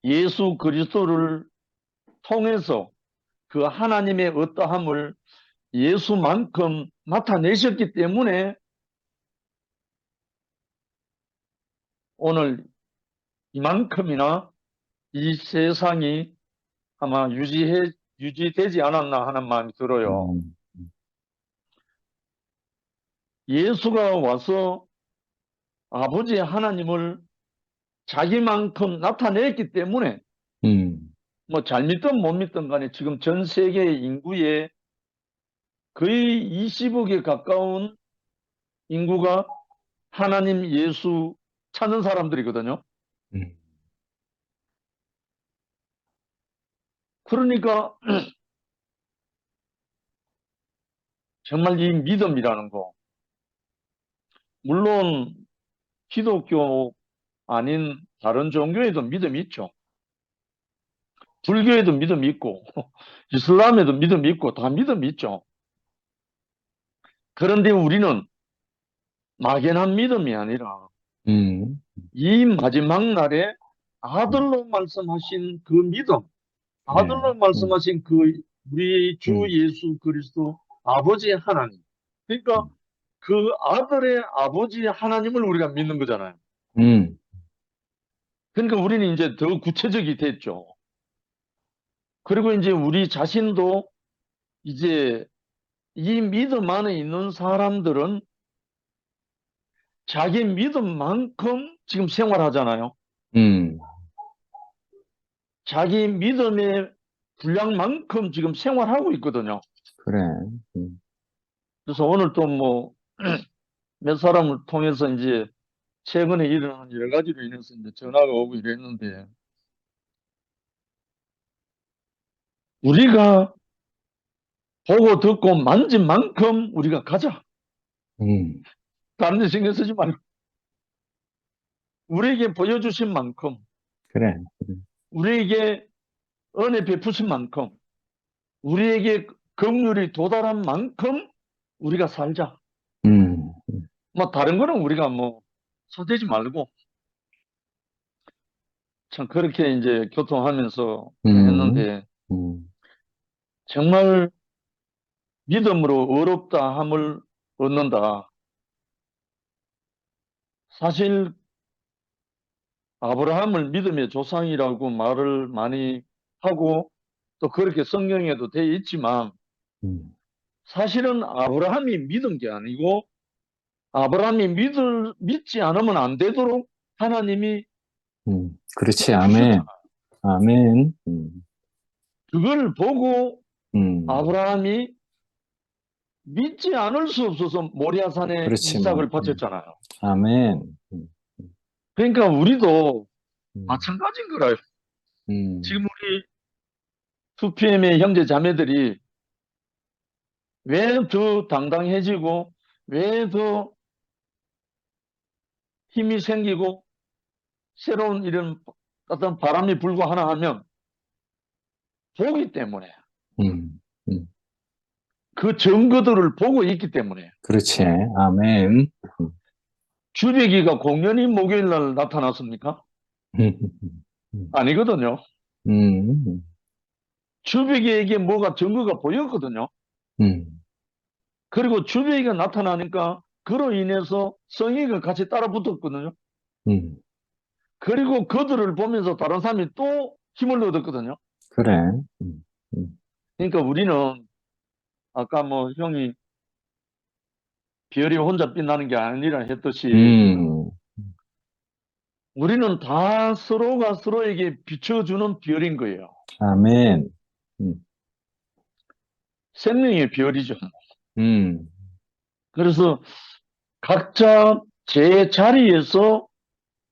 Speaker 4: 예수 그리스도를 통해서 그 하나님의 어떠함을 예수만큼 나타내셨기 때문에 오늘 이만큼이나 이 세상이 아마 유지되지 않았나 하는 마음이 들어요. 예수가 와서 아버지 하나님을 자기만큼 나타냈기 때문에 뭐 잘 믿든 못 믿든 간에 지금 전 세계 인구의 거의 20억에 가까운 인구가 하나님 예수 찾는 사람들이거든요. 그러니까 정말 이 믿음이라는 거, 물론 기독교 아닌 다른 종교에도 믿음이 있죠. 불교에도 믿음이 있고 이슬람에도 믿음이 있고 다 믿음이 있죠. 그런데 우리는 막연한 믿음이 아니라 이 마지막 날에 아들로 말씀하신 그 믿음, 아들로 말씀하신 그 우리 주 예수 그리스도 아버지 하나님. 그러니까 그 아들의 아버지 하나님을 우리가 믿는 거잖아요.
Speaker 2: 음,
Speaker 4: 그러니까 우리는 이제 더 구체적이 됐죠. 그리고 이제 우리 자신도 이제 이 믿음 안에 있는 사람들은 자기 믿음만큼 지금 생활하잖아요.
Speaker 2: 음,
Speaker 4: 자기 믿음의 분량만큼 지금 생활하고 있거든요.
Speaker 2: 그래. 음,
Speaker 4: 그래서 오늘 또 뭐 몇 사람을 통해서 이제 최근에 일어난 여러 가지로 인해서 이제 전화가 오고 이랬는데 우리가 보고 듣고 만진 만큼 우리가 가자.
Speaker 2: 음,
Speaker 4: 다른 데 신경 쓰지 말고 우리에게 보여주신 만큼
Speaker 2: 그래.
Speaker 4: 우리에게 은혜 베푸신 만큼 우리에게 긍휼이 도달한 만큼 우리가 살자.
Speaker 2: 음,
Speaker 4: 뭐 다른 거는 우리가 뭐 손대지 말고 참 그렇게 이제 교통하면서
Speaker 2: 음,
Speaker 4: 했는데
Speaker 2: 음,
Speaker 4: 정말 믿음으로 어렵다 함을 얻는다. 사실 아브라함을 믿음의 조상이라고 말을 많이 하고 또 그렇게 성경에도 되어 있지만
Speaker 2: 음,
Speaker 4: 사실은 아브라함이 믿은 게 아니고 아브라함이 믿지 않으면 안 되도록 하나님이
Speaker 2: 그렇지. 아멘.
Speaker 4: 주셨잖아요.
Speaker 2: 아멘.
Speaker 4: 그걸 보고
Speaker 2: 음,
Speaker 4: 아브라함이 믿지 않을 수 없어서 모리아산에
Speaker 2: 그렇지, 뭐.
Speaker 4: 이삭을 바쳤잖아요.
Speaker 2: 아멘.
Speaker 4: 그러니까 우리도
Speaker 2: 음,
Speaker 4: 마찬가지인 거라요.
Speaker 2: 음,
Speaker 4: 지금 우리 2PM의 형제 자매들이 왜 더 당당해지고 왜 더 힘이 생기고 새로운 이런 어떤 바람이 불고 하나 하면 보기 때문에
Speaker 2: 음, 음,
Speaker 4: 그 증거들을 보고 있기 때문에
Speaker 2: 그렇지. 아멘.
Speaker 4: 주배기가 공연히 목요일 날 나타났습니까?
Speaker 2: 음,
Speaker 4: 아니거든요.
Speaker 2: 음,
Speaker 4: 주배기에게 뭐가 증거가 보였거든요.
Speaker 2: 음,
Speaker 4: 그리고 주배기가 나타나니까 그로 인해서 성의가 같이 따라 붙었거든요.
Speaker 2: 음,
Speaker 4: 그리고 그들을 보면서 다른 사람이 또 힘을 얻었거든요.
Speaker 2: 그래. 음, 음,
Speaker 4: 그러니까 우리는 아까 뭐 형이 별이 혼자 빛나는 게 아니라 했듯이
Speaker 2: 음,
Speaker 4: 우리는 다 서로가 서로에게 비춰주는 별인 거예요.
Speaker 2: 아멘. 음,
Speaker 4: 생명의 별이죠.
Speaker 2: 음,
Speaker 4: 그래서 각자 제 자리에서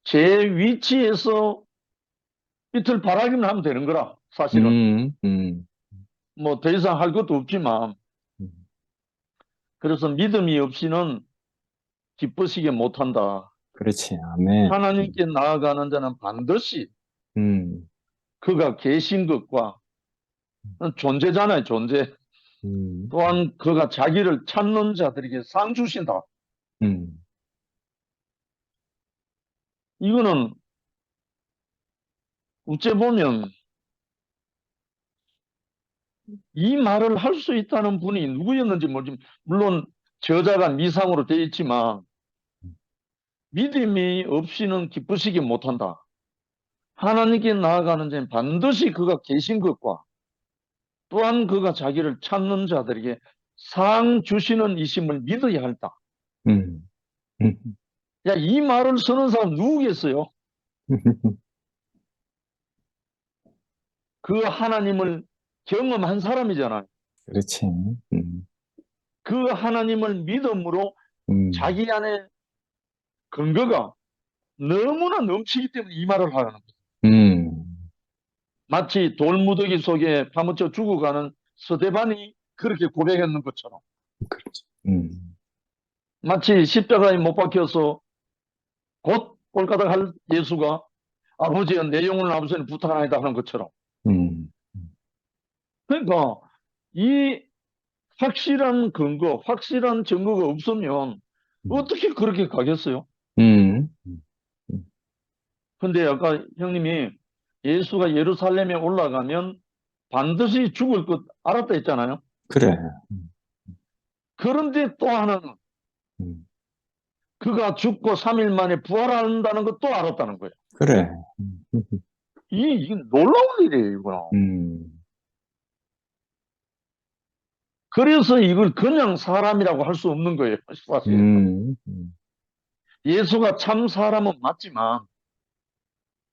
Speaker 4: 제 위치에서 이틀 바라기만 하면 되는 거라 사실은.
Speaker 2: 음, 음,
Speaker 4: 뭐 더 이상 할 것도 없지만
Speaker 2: 음,
Speaker 4: 그래서 믿음이 없이는 기쁘시게 못한다.
Speaker 2: 그렇지. 아멘.
Speaker 4: 하나님께 나아가는 자는 반드시
Speaker 2: 음,
Speaker 4: 그가 계신 것과 존재잖아요, 존재.
Speaker 2: 음,
Speaker 4: 또한 그가 자기를 찾는 자들에게 상 주신다.
Speaker 2: 음,
Speaker 4: 이거는 어째 보면 이 말을 할 수 있다는 분이 누구였는지 모르지만 물론 저자가 미상으로 되어 있지만 믿음이 없이는 기쁘시기 못한다. 하나님께 나아가는 자는 반드시 그가 계신 것과 또한 그가 자기를 찾는 자들에게 상 주시는 이심을 믿어야 한다.
Speaker 2: 음, 음,
Speaker 4: 야, 이 말을 쓰는 사람 누구겠어요? 그 하나님을 경험한 사람이잖아요.
Speaker 2: 그렇지.
Speaker 4: 그 하나님을 믿음으로
Speaker 2: 음,
Speaker 4: 자기 안에 근거가 너무나 넘치기 때문에 이 말을 하는 거예요.
Speaker 2: 음,
Speaker 4: 마치 돌무더기 속에 파묻혀 죽어가는 스데반이 그렇게 고백했는 것처럼
Speaker 2: 그렇지. 음,
Speaker 4: 마치 십자가에 못 박혀서 곧 꼴까닥 할 예수가 아버지여 내 영혼을 아버지는 부탁하나이다 하는 것처럼
Speaker 2: 음,
Speaker 4: 그러니까 이 확실한 근거, 확실한 증거가 없으면 어떻게 그렇게 가겠어요?
Speaker 2: 음,
Speaker 4: 근데 아까 형님이 예수가 예루살렘에 올라가면 반드시 죽을 것 알았다 했잖아요.
Speaker 2: 그래.
Speaker 4: 그런데 또 하나는
Speaker 2: 음,
Speaker 4: 그가 죽고 3일 만에 부활한다는 것도 알았다는 거예요.
Speaker 2: 그래.
Speaker 4: 이게 놀라운 일이에요, 이거는. 그래서 이걸 그냥 사람이라고 할 수 없는 거예요, 사실. 예수가 참 사람은 맞지만,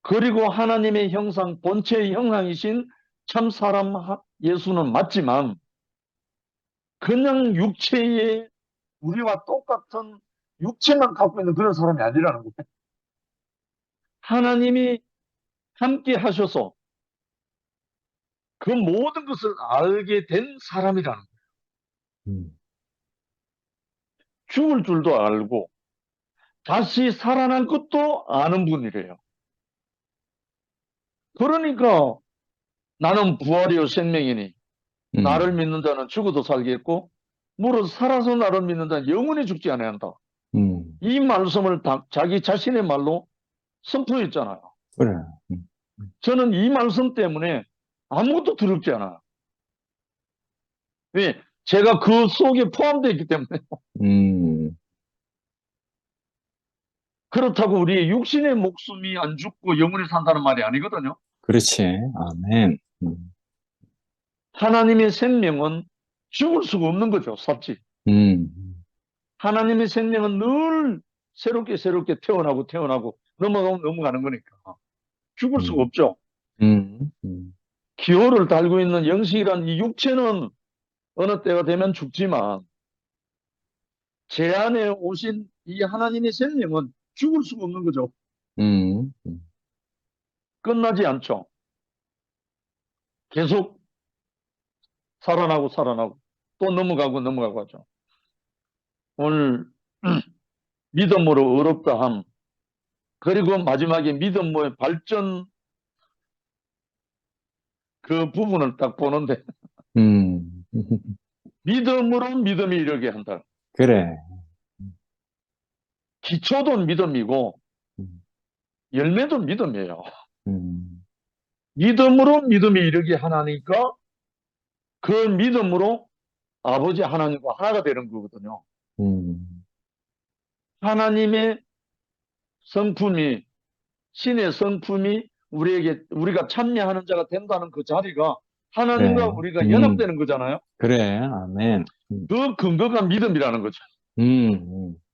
Speaker 4: 그리고 하나님의 형상, 본체의 형상이신 참 사람 예수는 맞지만, 그냥 육체의 우리와 똑같은 육체만 갖고 있는 그런 사람이 아니라는 거예요. 하나님이 함께 하셔서 그 모든 것을 알게 된 사람이라는 거예요. 죽을 줄도 알고 다시 살아날 것도 아는 분이래요. 그러니까 나는 부활이요 생명이니 나를 믿는 자는 죽어도 살겠고 무릇 살아서 나를 믿는 자는 영원히 죽지 않아야 한다. 이 말씀을 자기 자신의 말로 선포했잖아요.
Speaker 2: 그래.
Speaker 4: 저는 이 말씀 때문에 아무것도 두렵지 않아요. 왜? 제가 그 속에 포함되어 있기 때문에. 그렇다고 우리 육신의 목숨이 안 죽고 영원히 산다는 말이 아니거든요.
Speaker 2: 그렇지. 아멘.
Speaker 4: 하나님의 생명은 죽을 수가 없는 거죠. 삽질. 하나님의 생명은 늘 새롭게 태어나고 넘어가는 거니까 죽을 수가 없죠. 기호를 달고 있는 영식이란 이 육체는 어느 때가 되면 죽지만 제 안에 오신 이 하나님의 생명은 죽을 수가 없는 거죠. 끝나지 않죠. 계속 살아나고 또 넘어가고 하죠. 오늘 믿음으로 의롭다함, 그리고 마지막에 믿음의 발전, 그 부분을 딱 보는데 믿음으로 믿음이 이르게 한다.
Speaker 2: 그래.
Speaker 4: 기초도 믿음이고 열매도 믿음이에요. 믿음으로 믿음이 이르게 하나니까 그 믿음으로 아버지 하나님과 하나가 되는 거거든요. 하나님의 성품이, 신의 성품이 우리가 참여하는 자가 된다는 그 자리가 하나님과
Speaker 2: 그래.
Speaker 4: 우리가 연합되는 거잖아요.
Speaker 2: 그래. 아멘.
Speaker 4: 그 근거가 믿음이라는 거죠.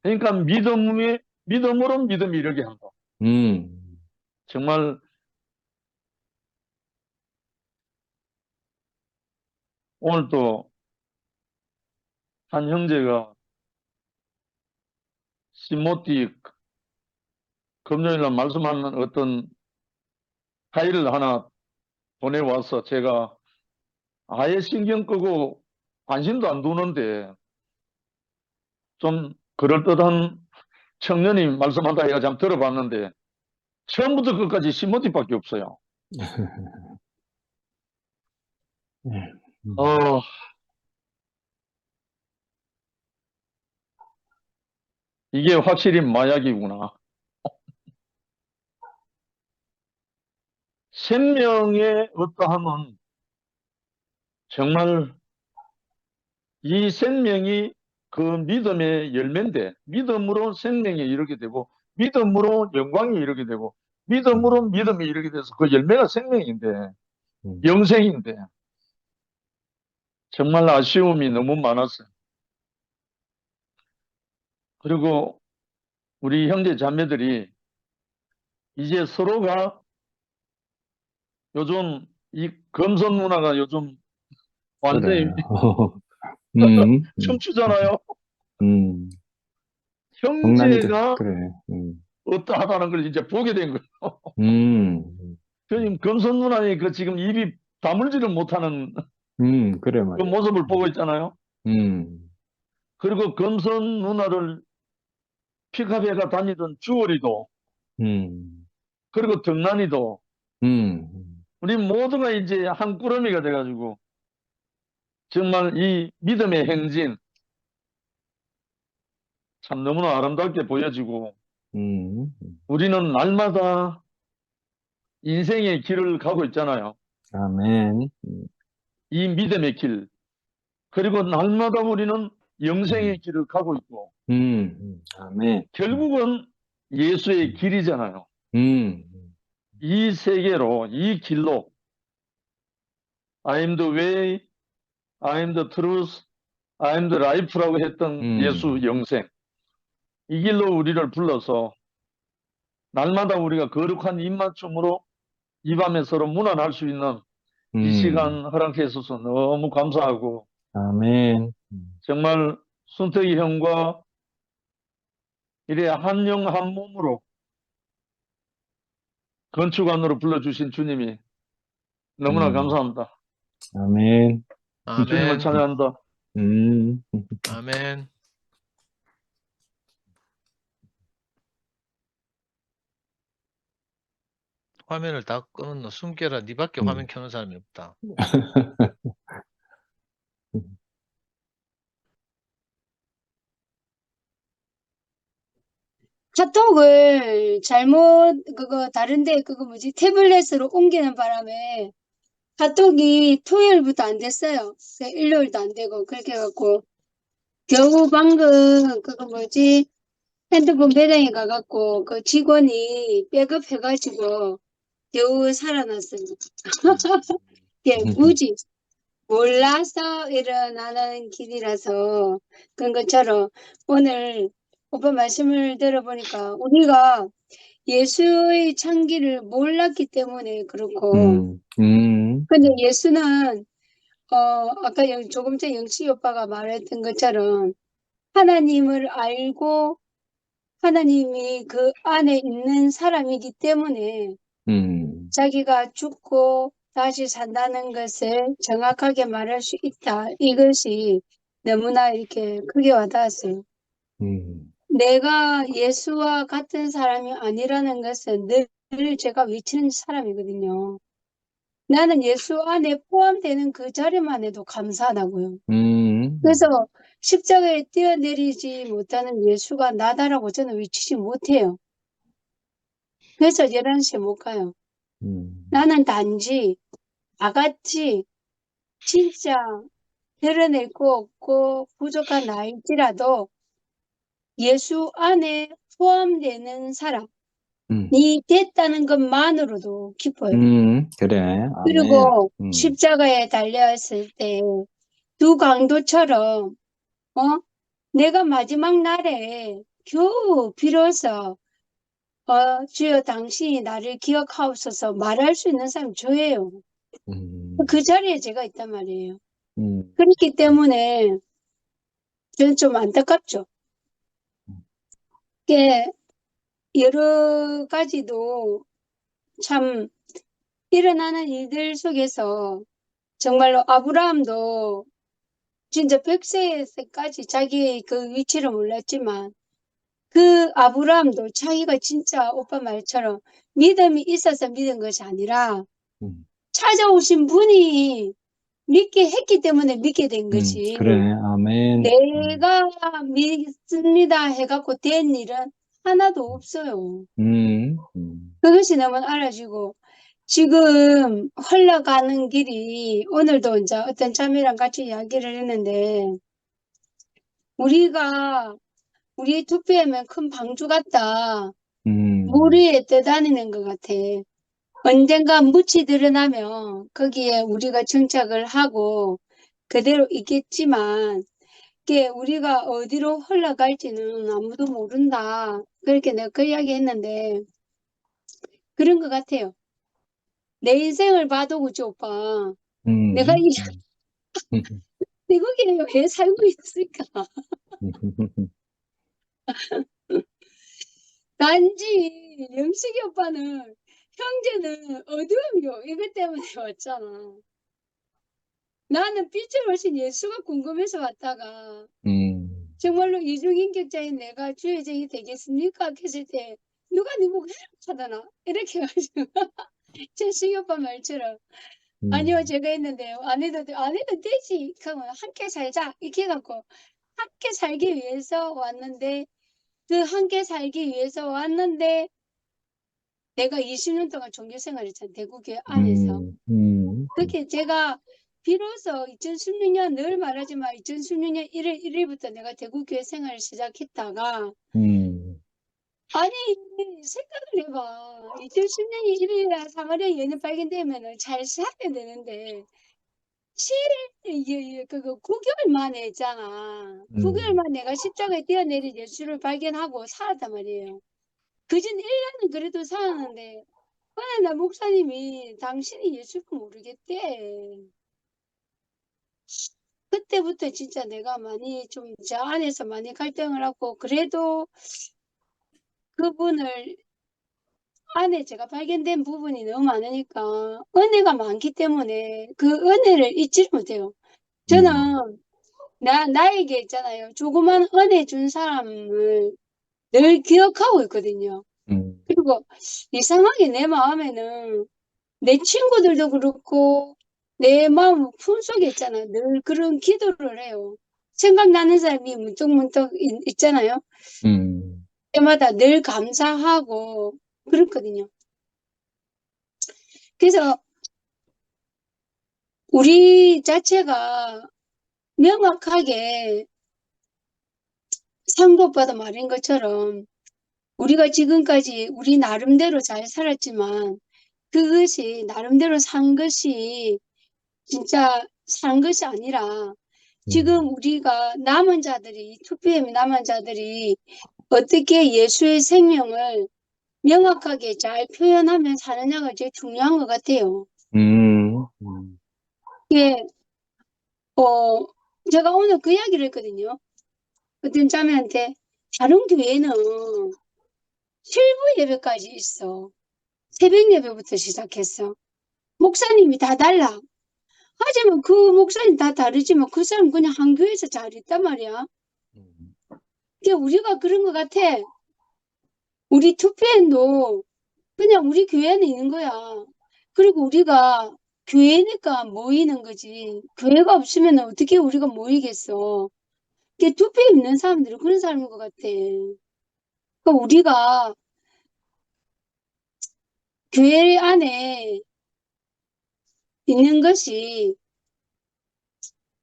Speaker 4: 그러니까 믿음으로 믿음이 이르게 한다. 정말 오늘 또 한 형제가 시모티 금요일날 말씀하는 어떤 파일을 하나 보내와서 제가 아예 신경 끄고 관심도 안 두는데 좀 그럴듯한 청년이 말씀한다 해가 좀 들어봤는데 처음부터 끝까지 시모티밖에 없어요. 이게 확실히 마약이구나. 생명의 어떠함은 정말 이 생명이 그 믿음의 열매인데 믿음으로 생명이 이르게 되고 믿음으로 영광이 이르게 되고 믿음으로 믿음이 이르게 돼서 그 열매가 생명인데 영생인데 정말 아쉬움이 너무 많았어요. 그리고 우리 형제 자매들이 이제 서로가 요즘 이 금선 문화가 요즘 완전히 춤추잖아요. 형제가
Speaker 2: 그래.
Speaker 4: 어떠하다는 걸 이제 보게 된 거예요. 지금 금선 누나의 그 지금 입이 다물지를 못하는
Speaker 2: 그래
Speaker 4: 그
Speaker 2: 말이야.
Speaker 4: 모습을 보고 있잖아요. 그리고 금선 누나를 픽업해가 다니던 주월이도 그리고 등란이도 우리 모두가 이제 한 꾸러미가 돼가지고 정말 이 믿음의 행진 참 너무나 아름답게 보여지고 우리는 날마다 인생의 길을 가고 있잖아요.
Speaker 2: 아멘.
Speaker 4: 이 믿음의 길. 그리고 날마다 우리는 영생의 길을 가고 있고
Speaker 2: 아멘.
Speaker 4: 결국은 예수의 길이잖아요.
Speaker 2: 음,
Speaker 4: 이 세계로, 이 길로 I am the way, I am the truth, I am the life라고 했던 예수 영생. 이 길로 우리를 불러서 날마다 우리가 거룩한 입맞춤으로 이 밤에 서로 문안할 수 있는 이 시간 허락해 주셔서 너무 감사하고
Speaker 2: 아멘.
Speaker 4: 정말 순택이 형과 이래 한 영 한 몸으로 건축안으로 불러주신 주님이 너무나 감사합니다.
Speaker 2: 아멘.
Speaker 4: 주님을
Speaker 3: 아멘.
Speaker 4: 찬양한다.
Speaker 2: 음.
Speaker 3: 아멘. 화면을 다 끄는 너 숨겨라. 니밖에 화면 켜는 사람이 없다.
Speaker 5: 카톡을 잘못 다른데 뭐지 태블릿으로 옮기는 바람에 카톡이 토요일부터 안 됐어요. 일요일도 안 되고 그렇게 해갖고 겨우 방금 뭐지 핸드폰 매장에 가갖고 그 직원이 백업해가지고 겨우 살아났어요. 예, 무지 몰라서 일어나는 길이라서 그런 것처럼 오늘 오빠 말씀을 들어보니까 우리가 예수의 창기를 몰랐기 때문에 그렇고 근데 예수는 아까 조금 전에 영식 오빠가 말했던 것처럼 하나님을 알고 하나님이 그 안에 있는 사람이기 때문에 자기가 죽고 다시 산다는 것을 정확하게 말할 수 있다. 이것이 너무나 이렇게 크게 와닿았어요. 내가 예수와 같은 사람이 아니라는 것은 늘 제가 외치는 사람이거든요. 나는 예수 안에 포함되는 그 자리만 해도 감사하다고요. 그래서 십자가에 뛰어내리지 못하는 예수가 나다라고 저는 외치지 못해요. 그래서 11시에 못 가요. 나는 단지 나같이 진짜 드러낼 거 없고 부족한 나일지라도 예수 안에 포함되는 사람이 됐다는 것만으로도 기뻐요.
Speaker 2: 그래. 아멘.
Speaker 5: 그리고 십자가에 달렸을 때 두 강도처럼 내가 마지막 날에 겨우 비로소 주여 당신이 나를 기억하옵소서 말할 수 있는 사람이 저예요. 그 자리에 제가 있단 말이에요. 그렇기 때문에 저는 좀 안타깝죠. 이게 여러 가지도 참 일어나는 일들 속에서 정말로 아브라함도 진짜 100세까지 자기의 그 위치를 몰랐지만 그 아브라함도 자기가 진짜 오빠 말처럼 믿음이 있어서 믿은 것이 아니라 찾아오신 분이 믿게 했기 때문에 믿게 된 것이
Speaker 2: 그래. 아멘.
Speaker 5: 내가 믿습니다 해갖고 된 일은 하나도 없어요. 그것이 너무 알아지고 지금 흘러가는 길이 오늘도 이제 어떤 자매랑 같이 이야기를 했는데 우리가 우리 투표하면 큰 방주 같다. 물 위에 떠다니는 것 같아. 언젠가 묻이 드러나면 거기에 우리가 정착을 하고 그대로 있겠지만 그게 우리가 어디로 흘러갈지는 아무도 모른다. 그렇게 내가 그 이야기 했는데 그런 것 같아요. 내 인생을 봐도 그죠 오빠. 내가 거기에 왜 살고 있을까? 단지 영식이 오빠는 형제는 어두움이요. 이것 때문에 왔잖아. 나는 빛을 보신 예수가 궁금해서 왔다가 정말로 이중인격자인 내가 주의 종이 되겠습니까? 했을 때 누가 네 보고 행복하다나? 이렇게 해가지고 제식이 오빠 말처럼 아니요 제가 했는데요. 안 해도 되지. 그러면 함께 살자. 이렇게 해갖고 함께 살기 위해서 왔는데 그 함께 살기 위해서 왔는데 내가 20년 동안 종교생활을 했잖아. 대구교회 안에서. 그렇게 제가 비로소 2016년 늘 말하지만 2016년 1월 1일부터 내가 대구교회 생활을 시작했다가 아니 생각을 해봐. 2010년 1일에 사마리아 여인이 발견되면 잘 살아야 되는데 9개월 만에 했잖아. 9개월 만에 내가 십자가에 뛰어내린 예수를 발견하고 살았단 말이에요. 그전 1년은 그래도 살았는데 어느 날 목사님이 당신이 예수를 모르겠대. 그때부터 진짜 내가 많이 좀 저 안에서 많이 갈등을 하고 그래도 그분을 안에 제가 발견된 부분이 너무 많으니까 은혜가 많기 때문에 그 은혜를 잊지 못해요. 저는 나에게 있잖아요. 조그만 은혜 준 사람을 늘 기억하고 있거든요. 그리고 이상하게 내 마음에는 내 친구들도 그렇고 내 마음 품속에 있잖아요. 늘 그런 기도를 해요. 생각나는 사람이 문득문득 있잖아요. 때마다 늘 감사하고 그렇거든요. 그래서 우리 자체가 명확하게 상도 오빠도 말한 것처럼 우리가 지금까지 우리 나름대로 잘 살았지만 그것이 나름대로 산 것이 진짜 산 것이 아니라 지금 우리가 남은 자들이 2PM 남은 자들이 어떻게 예수의 생명을 명확하게 잘 표현하면 사느냐가 제일 중요한 것 같아요. 예, 제가 오늘 그 이야기를 했거든요. 어떤 자매한테 다른 교회는 실부 예배까지 있어. 새벽 예배부터 시작했어. 목사님이 다 달라. 하지만 그 목사님 다 다르지만 그 사람 그냥 한 교회에서 잘 있단 말이야. 그게 우리가 그런 것 같아. 우리 2PM도 그냥 우리 교회는 있는 거야. 그리고 우리가 교회니까 모이는 거지. 교회가 없으면 어떻게 우리가 모이겠어. 그게 2PM 있는 사람들은 그런 사람인 것 같아. 그러니까 우리가 교회 안에 있는 것이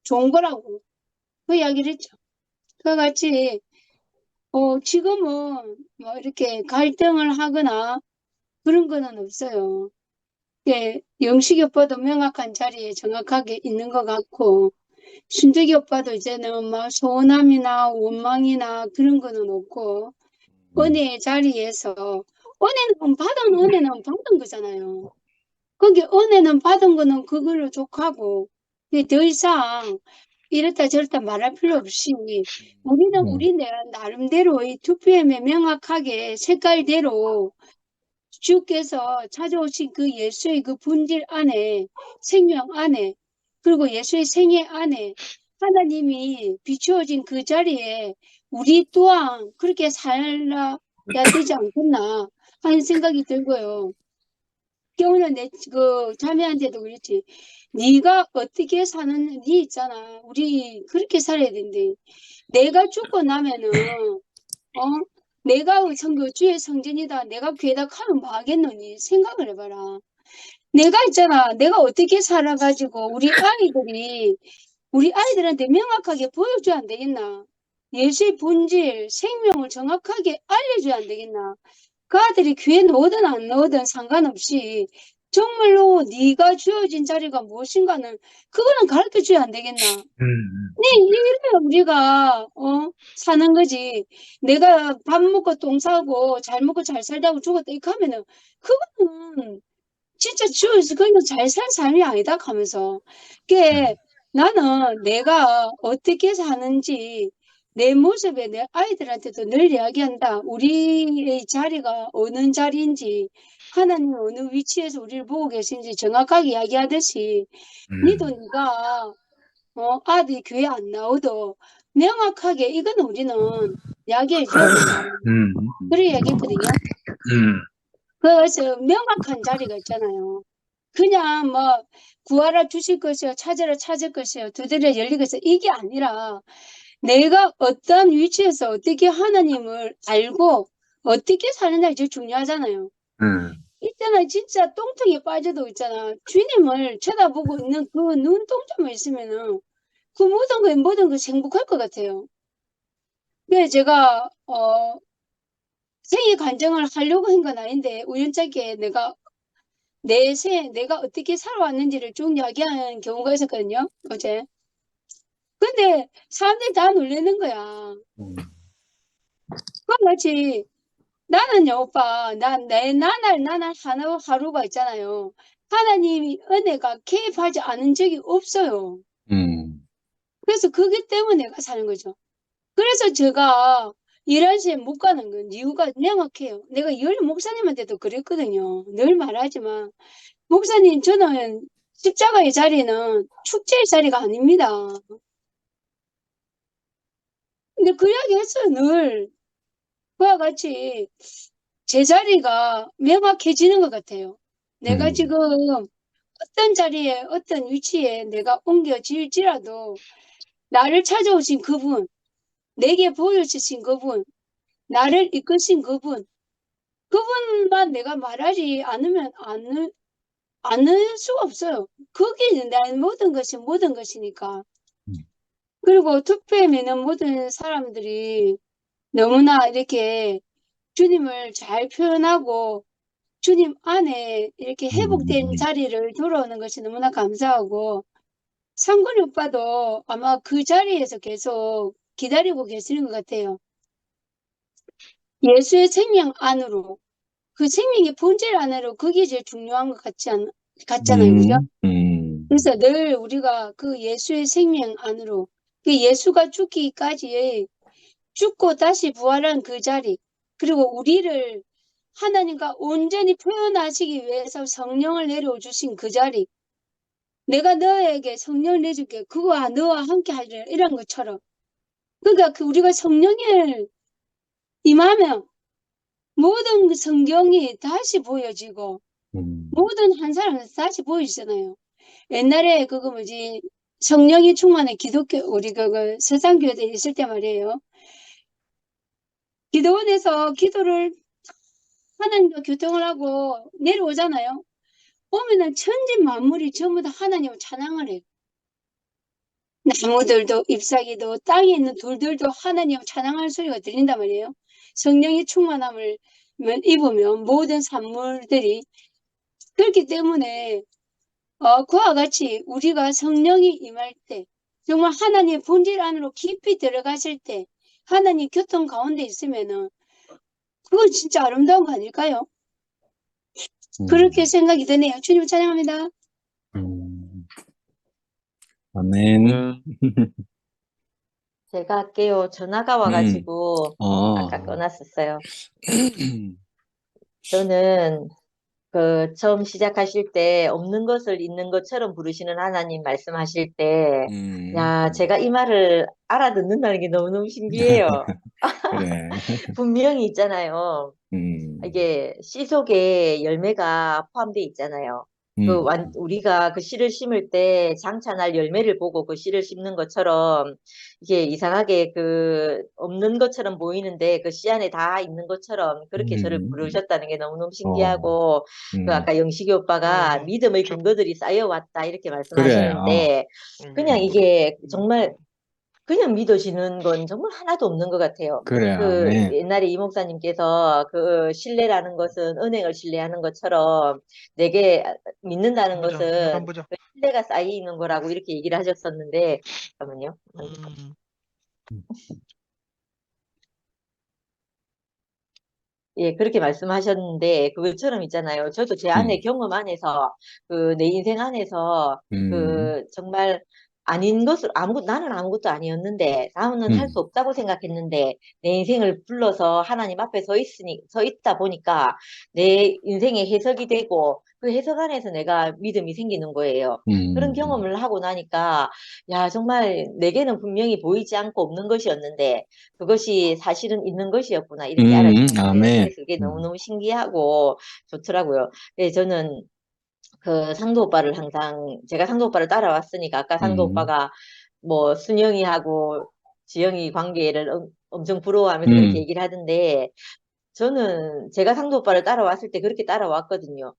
Speaker 5: 좋은 거라고 그 이야기를 했죠. 그와 같이 지금은 뭐 이렇게 갈등을 하거나 그런 거는 없어요. 예, 영식이 오빠도 명확한 자리에 정확하게 있는 것 같고 순덕이 오빠도 이제는 막 소원함이나 원망이나 그런 거는 없고 은혜의 자리에서 은혜는 받은 거잖아요. 거기 은혜는 받은 거는 그걸로 족하고 더 이상 이렇다 저렇다 말할 필요 없이 우리는 우리 나름대로의 2PM에 명확하게 색깔대로 주께서 찾아오신 그 예수의 그 본질 안에 생명 안에 그리고 예수의 생애 안에 하나님이 비추어진 그 자리에 우리 또한 그렇게 살아야 되지 않겠나 하는 생각이 들고요. 오늘 그 자매한테도 그랬지. 네가 어떻게 사는 네 있잖아. 우리 그렇게 살아야 된대. 내가 죽고 나면은 내가 주의 성전이다. 내가 교회다 하면 뭐 하겠노니? 생각을 해봐라. 내가 있잖아. 내가 어떻게 살아가지고 우리 아이들한테 명확하게 보여줘야 안 되겠나? 예수의 본질, 생명을 정확하게 알려줘야 안 되겠나? 그 아들이 교회 넣으든 안 넣으든 상관없이 정말로 네가 주어진 자리가 무엇인가는 그거는 가르쳐줘야 안 되겠나? 네, 이래야 우리가 사는 거지. 내가 밥 먹고 똥 싸고 잘 먹고 잘 살다고 죽었다 이렇게 하면은 그거는 진짜 주어서 그냥 잘 산 삶이 아니다 하면서 그게 나는 내가 어떻게 사는지 내 모습에 내 아이들한테도 늘 이야기한다. 우리의 자리가 어느 자리인지 하나님 어느 위치에서 우리를 보고 계신지 정확하게 이야기하듯이 니도 네가 아들이 교회 안 나오도 명확하게 이건 우리는 이야기해 줘야 된다. 그래 이야기했거든요. 그래서 명확한 자리가 있잖아요. 그냥 뭐 구하라 주실 것이요 찾으라 찾을 것이요 두드려 열릴 것이요 이게 아니라 내가 어떤 위치에서 어떻게 하나님을 알고 어떻게 사느냐 이제 중요하잖아요. 있잖아, 진짜 똥통에 빠져도 있잖아. 주님을 쳐다보고 있는 그 눈동자만 있으면은 그 모든 것이 행복할 것 같아요. 그래서 제가, 생애 간증을 하려고 한 건 아닌데, 우연찮게 내가 어떻게 살아왔는지를 쭉 이야기하는 경우가 있었거든요, 어제. 근데 사람들이 다 놀라는 거야.
Speaker 2: 음,
Speaker 5: 그와 같이 나는요, 오빠, 내 나날 하루가 있잖아요. 하나님이 은혜가 개입하지 않은 적이 없어요.
Speaker 2: 음,
Speaker 5: 그래서 그게 때문에 내가 사는 거죠. 그래서 제가 11시에 못 가는 건 이유가 명확해요. 내가 열 목사님한테도 그랬거든요. 늘 말하지만, 목사님, 저는 십자가의 자리는 축제의 자리가 아닙니다. 근데 그 이야기 했어요, 늘. 그와 같이 제자리가 명확해지는 것 같아요. 내가
Speaker 2: 음,
Speaker 5: 지금 어떤 자리에, 어떤 위치에 내가 옮겨질지라도 나를 찾아오신 그분, 내게 보여주신 그분, 나를 이끄신 그분, 그분만 내가 말하지 않을 수가 없어요. 거기는 내 모든 것이니까.
Speaker 2: 음,
Speaker 5: 그리고 투표에 있는 모든 사람들이 너무나 이렇게 주님을 잘 표현하고 주님 안에 이렇게 회복된
Speaker 2: 음,
Speaker 5: 자리를 돌아오는 것이 너무나 감사하고 상근이 오빠도 아마 그 자리에서 계속 기다리고 계시는 것 같아요. 예수의 생명 안으로 그 생명의 본질 안으로 그게 제일 중요한 것 같잖아요. 그죠?
Speaker 2: 음, 음,
Speaker 5: 그래서 늘 우리가 그 예수의 생명 안으로 그 예수가 죽기까지 죽고 다시 부활한 그 자리 그리고 우리를 하나님과 온전히 표현하시기 위해서 성령을 내려 주신 그 자리 내가 너에게 성령을 내줄게 그와 너와 함께 하리라 이런 것처럼 그러니까 우리가 성령을 임하면 모든 성경이 다시 보여지고 모든 한 사람한테 다시 보여지잖아요. 옛날에 그거 뭐지 성령이 충만한 기독교 우리 그 서상교회에 있을 때 말이에요. 기도원에서 기도를 하나님과 교통을 하고 내려오잖아요. 오면은 천지 만물이 전부 다 하나님을 찬양을 해요. 나무들도 잎사귀도 땅에 있는 돌들도 하나님을 찬양하는 소리가 들린단 말이에요. 성령의 충만함을 입으면 모든 산물들이 그렇기 때문에 그와 같이 우리가 성령이 임할 때 정말 하나님의 본질 안으로 깊이 들어가실 때 하나님 교통 가운데 있으면은 그건 진짜 아름다운 거 아닐까요? 그렇게 생각이 드네요. 주님 찬양합니다.
Speaker 2: 아멘.
Speaker 4: 네.
Speaker 6: 제가 할게요. 전화가 와가지고 아까 끊었었어요. 저는 처음 시작하실 때 없는 것을 있는 것처럼 부르시는 하나님 말씀하실 때, 야, 제가 이 말을 알아듣는다는 게 너무너무 신기해요.
Speaker 2: 그래.
Speaker 6: 분명히 있잖아요. 이게 씨 속에 열매가 포함되어 있잖아요. 우리가 그 씨를 심을 때 장차날 열매를 보고 그 씨를 심는 것처럼 이게 이상하게 없는 것처럼 보이는데 그 씨 안에 다 있는 것처럼 그렇게 저를 부르셨다는 게 너무너무 신기하고 아까 영식이 오빠가 믿음의 근거들이 쌓여왔다 이렇게
Speaker 2: 그래.
Speaker 6: 말씀하시는데 그냥 이게 정말 그냥 믿어지는 건 정말 하나도 없는 것 같아요.
Speaker 2: 그래. 아멘.
Speaker 6: 옛날에 이 목사님께서 신뢰라는 것은 은행을 신뢰하는 것처럼 내게 믿는다는
Speaker 3: 보자. 이거
Speaker 6: 것은
Speaker 3: 한번 보자.
Speaker 6: 그 신뢰가 쌓이는 거라고 이렇게 얘기를 하셨었는데, 잠깐만요. 예, 그렇게 말씀하셨는데, 그것처럼 있잖아요. 저도 제 안에 경험 안에서, 내 인생 안에서, 정말 나는 아무것도 아니었는데, 나는 할 수 없다고 생각했는데, 내 인생을 불러서 하나님 앞에 서 있다 보니까, 내 인생의 해석이 되고, 그 해석 안에서 내가 믿음이 생기는 거예요. 그런 경험을 하고 나니까, 야, 정말 내게는 분명히 보이지 않고 없는 것이었는데, 그것이 사실은 있는 것이었구나, 이렇게 알아지는 거예요.
Speaker 2: 아멘.
Speaker 6: 그래서 그게 너무너무 신기하고 좋더라고요. 저는 상도 오빠를 제가 상도 오빠를 따라왔으니까, 아까 상도 오빠가 뭐, 순영이하고 지영이 관계를 엄청 부러워하면서 그렇게 얘기를 하던데, 저는 제가 상도 오빠를 따라왔을 때 그렇게 따라왔거든요.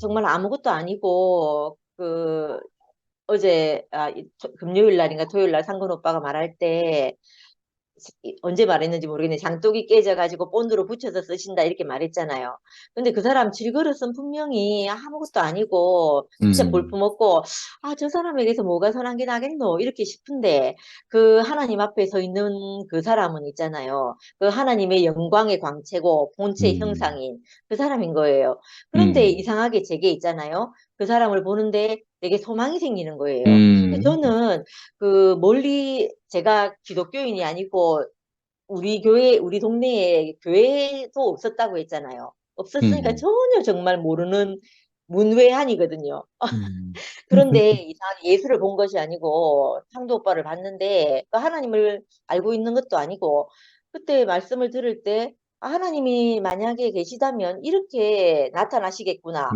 Speaker 6: 정말 아무것도 아니고, 어제, 금요일 날인가 토요일 날 상근 오빠가 말할 때, 언제 말했는지 모르겠네. 장독이 깨져가지고 본드로 붙여서 쓰신다 이렇게 말했잖아요. 근데 그 사람 질그릇은 분명히 아무것도 아니고 진짜 볼품없고 저 사람에게서 뭐가 선한 게 나겠노 이렇게 싶은데 그 하나님 앞에 서 있는 그 사람은 있잖아요. 그 하나님의 영광의 광채고 본체 형상인 그 사람인 거예요. 그런데 이상하게 제게 있잖아요. 그 사람을 보는데 되게 소망이 생기는 거예요. 저는 멀리 제가 기독교인이 아니고 우리 교회, 우리 동네에 교회도 없었다고 했잖아요. 없었으니까 전혀 정말 모르는 문외한이거든요. 그런데 이상하게 예수를 본 것이 아니고 상도 오빠를 봤는데 그 하나님을 알고 있는 것도 아니고 그때 말씀을 들을 때 하나님이 만약에 계시다면 이렇게 나타나시겠구나.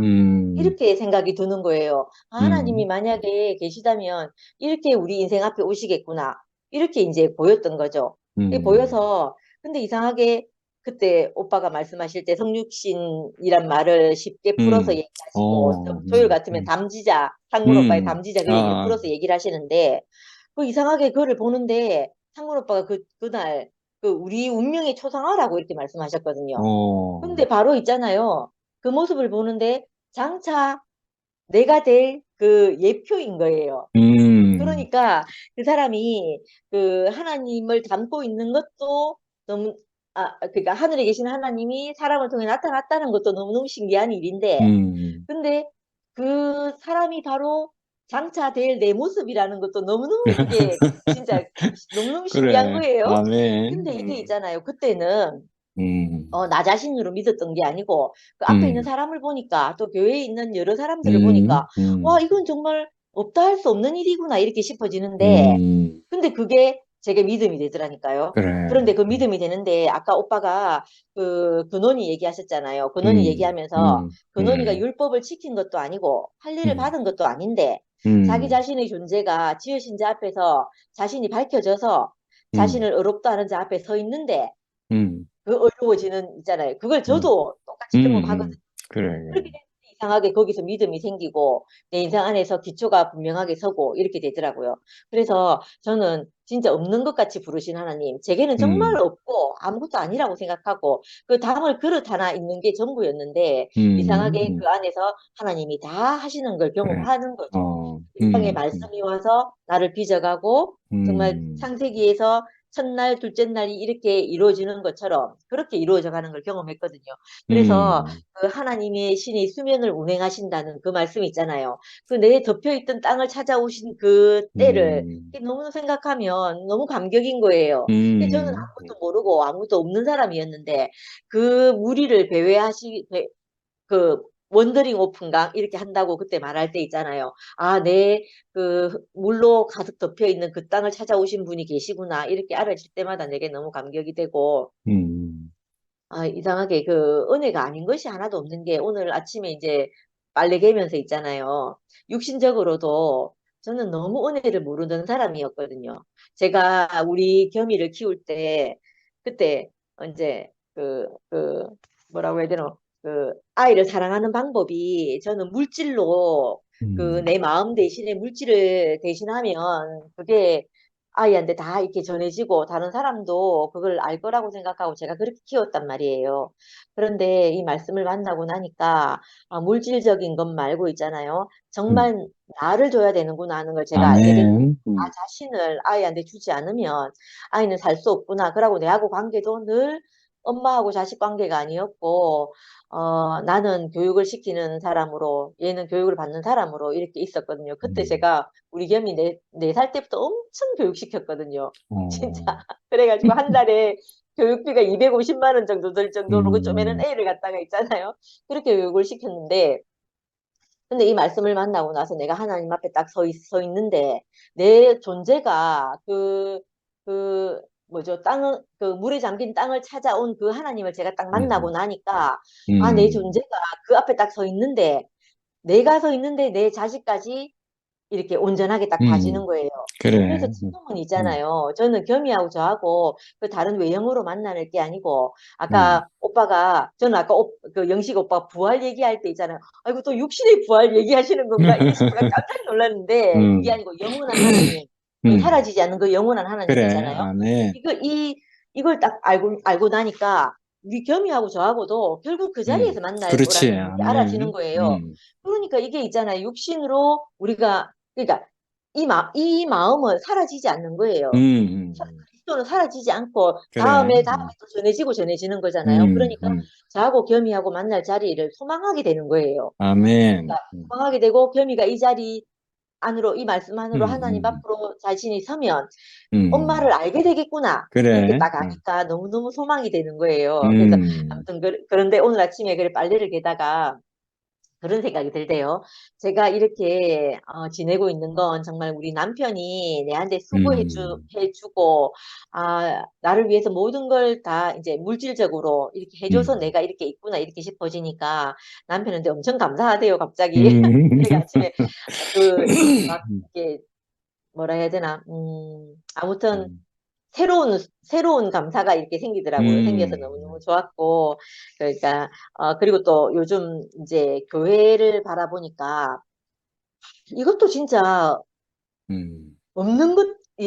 Speaker 6: 이렇게 생각이 드는 거예요. 하나님이 만약에 계시다면 이렇게 우리 인생 앞에 오시겠구나. 이렇게 이제 보였던 거죠. 보여서 근데 이상하게 그때 오빠가 말씀하실 때 성육신이란 말을 쉽게 풀어서 얘기하시고 토요일 같으면 담지자 상문 오빠의 담지자 그 얘기를 풀어서 얘기를 하시는데 이상하게 그거를 보는데 상문 오빠가 그날 우리 운명의 초상화라고 이렇게 말씀하셨거든요. 근데 바로 있잖아요. 그 모습을 보는데 장차 내가 될 그 예표인 거예요. 그러니까 그 사람이 하나님을 닮고 있는 것도 너무 그러니까 하늘에 계신 하나님이 사람을 통해 나타났다는 것도 너무너무 신기한 일인데 근데 그 사람이 바로 장차 될 내 모습이라는 것도 너무너무 그게 진짜 너무너무 신기한
Speaker 2: 그래.
Speaker 6: 거예요.
Speaker 2: 아멘.
Speaker 6: 근데 이게 있잖아요. 그때는 나 자신으로 믿었던 게 아니고 그 앞에 있는 사람을 보니까 또 교회에 있는 여러 사람들을 보니까 와 이건 정말 없다 할 수 없는 일이구나 이렇게 싶어지는데 근데 그게 제게 믿음이 되더라니까요.
Speaker 2: 그래.
Speaker 6: 그런데 그 믿음이 되는데 아까 오빠가 근원이 얘기하셨잖아요. 근원이 얘기하면서 근원이가 율법을 지킨 것도 아니고 할례를 받은 것도 아닌데 자기 자신의 존재가 지으신 자 앞에서 자신이 밝혀져서 자신을 의롭다 하는 자 앞에 서 있는데 그 어려워지는 있잖아요. 그걸 저도 똑같이 경험하거든요.
Speaker 2: 그래.
Speaker 6: 그렇게 되면 이상하게 거기서 믿음이 생기고 내 인생 안에서 기초가 분명하게 서고 이렇게 되더라고요. 그래서 저는 진짜 없는 것 같이 부르신 하나님, 제게는 정말 없고 아무것도 아니라고 생각하고 그 담을 그릇 하나 있는 게 전부였는데 이상하게 그 안에서 하나님이 다 하시는 걸
Speaker 2: 그래.
Speaker 6: 경험하는 거죠. 세상의 말씀이 와서 나를 빚어가고 정말 창세기에서 첫날, 둘째 날이 이렇게 이루어지는 것처럼 그렇게 이루어져 가는 걸 경험했거든요. 그래서 그 하나님의 신이 수면을 운행하신다는 그 말씀이 있잖아요. 그 내 덮여있던 땅을 찾아오신 그 때를 너무 생각하면 너무 감격인 거예요. 근데 저는 아무것도 모르고 아무것도 없는 사람이었는데 그 무리를 그 원더링 오픈강 이렇게 한다고 그때 말할 때 있잖아요. 내 물로 가득 덮여 있는 그 땅을 찾아오신 분이 계시구나. 이렇게 알아질 때마다 내게 너무 감격이 되고, 이상하게 그 은혜가 아닌 것이 하나도 없는 게 오늘 아침에 이제 빨래 개면서 있잖아요. 육신적으로도 저는 너무 은혜를 모르는 사람이었거든요. 제가 우리 겸이를 키울 때 그때 이제 뭐라고 해야 되나 아이를 사랑하는 방법이 저는 물질로 내 마음 대신에 물질을 대신하면 그게 아이한테 다 이렇게 전해지고 다른 사람도 그걸 알 거라고 생각하고 제가 그렇게 키웠단 말이에요. 그런데 이 말씀을 만나고 나니까 물질적인 것 말고 있잖아요. 정말 나를 줘야 되는구나 하는 걸 제가 알게 됐고
Speaker 2: 아멘.
Speaker 6: 나 자신을 아이한테 주지 않으면 아이는 살 수 없구나. 그러고 내하고 관계도 늘 엄마하고 자식 관계가 아니었고 나는 교육을 시키는 사람으로 얘는 교육을 받는 사람으로 이렇게 있었거든요. 그때 제가 우리 겸이 4살 때부터 엄청 교육시켰거든요. 진짜. 그래가지고 한 달에 교육비가 250만 원 정도 들 정도로 그 쪼매는 애를 갖다가 있잖아요. 그렇게 교육을 시켰는데 근데 이 말씀을 만나고 나서 내가 하나님 앞에 딱 서 있는데 내 존재가 물에 잠긴 땅을 찾아온 그 하나님을 제가 딱 만나고 나니까 내 존재가 그 앞에 딱 서 있는데 내가 서 있는데 내 자식까지 이렇게 온전하게 딱
Speaker 2: 음,
Speaker 6: 봐지는 거예요.
Speaker 2: 그래.
Speaker 6: 그래서 지금은 있잖아요. 저는 겸이하고 저하고 그 다른 외형으로 만나는 게 아니고, 아까 오빠가, 저는 아까 그 영식 오빠 부활 얘기할 때 있잖아요. 아이고, 또 육신의 부활 얘기하시는 건가? 이게 싶어가 깜짝 놀랐는데, 그게 아니고 영원한 하나님, 그
Speaker 2: 음,
Speaker 6: 사라지지 않는 그 영원한 하나님
Speaker 2: 그래.
Speaker 6: 있잖아요.
Speaker 2: 아멘.
Speaker 6: 이걸 딱 알고 나니까, 우리 겸이하고 저하고도 결국 그 자리에서 만날
Speaker 2: 그렇지.
Speaker 6: 거라는 게 알아지는
Speaker 2: 아멘.
Speaker 6: 거예요. 그러니까 이게 있잖아요. 육신으로 우리가, 그러니까 이 마음은 사라지지 않는 거예요. 그리스도는 사라지지 않고
Speaker 2: 그래.
Speaker 6: 다음에 또 전해지는 거잖아요. 그러니까
Speaker 2: 음.
Speaker 6: 저하고 겸이하고 만날 자리를 소망하게 되는 거예요.
Speaker 2: 아멘.
Speaker 6: 그러니까 소망하게 되고, 겸이가 이 자리 안으로, 이 말씀 안으로 하나님
Speaker 2: 음.
Speaker 6: 앞으로 자신이 서면
Speaker 2: 음.
Speaker 6: 엄마를 알게 되겠구나.
Speaker 2: 그래.
Speaker 6: 이렇게 딱 아니까 너무너무 소망이 되는 거예요. 그래서 아무튼 그런데 오늘 아침에 빨래를 개다가 그런 생각이 들대요. 제가 이렇게 지내고 있는 건 정말 우리 남편이 내한테 해주고, 나를 위해서 모든 걸 다 이제 물질적으로 이렇게 해줘서 내가 이렇게 있구나, 이렇게 싶어지니까 남편한테 엄청 감사하대요, 갑자기. 내가 아침에 막 이렇게 뭐라 해야 되나, 아무튼 새로운 감사가 이렇게 생기더라고요. 생겨서 너무너무 좋았고, 그러니까, 그리고 또 요즘 이제 교회를 바라보니까 이것도 진짜 없는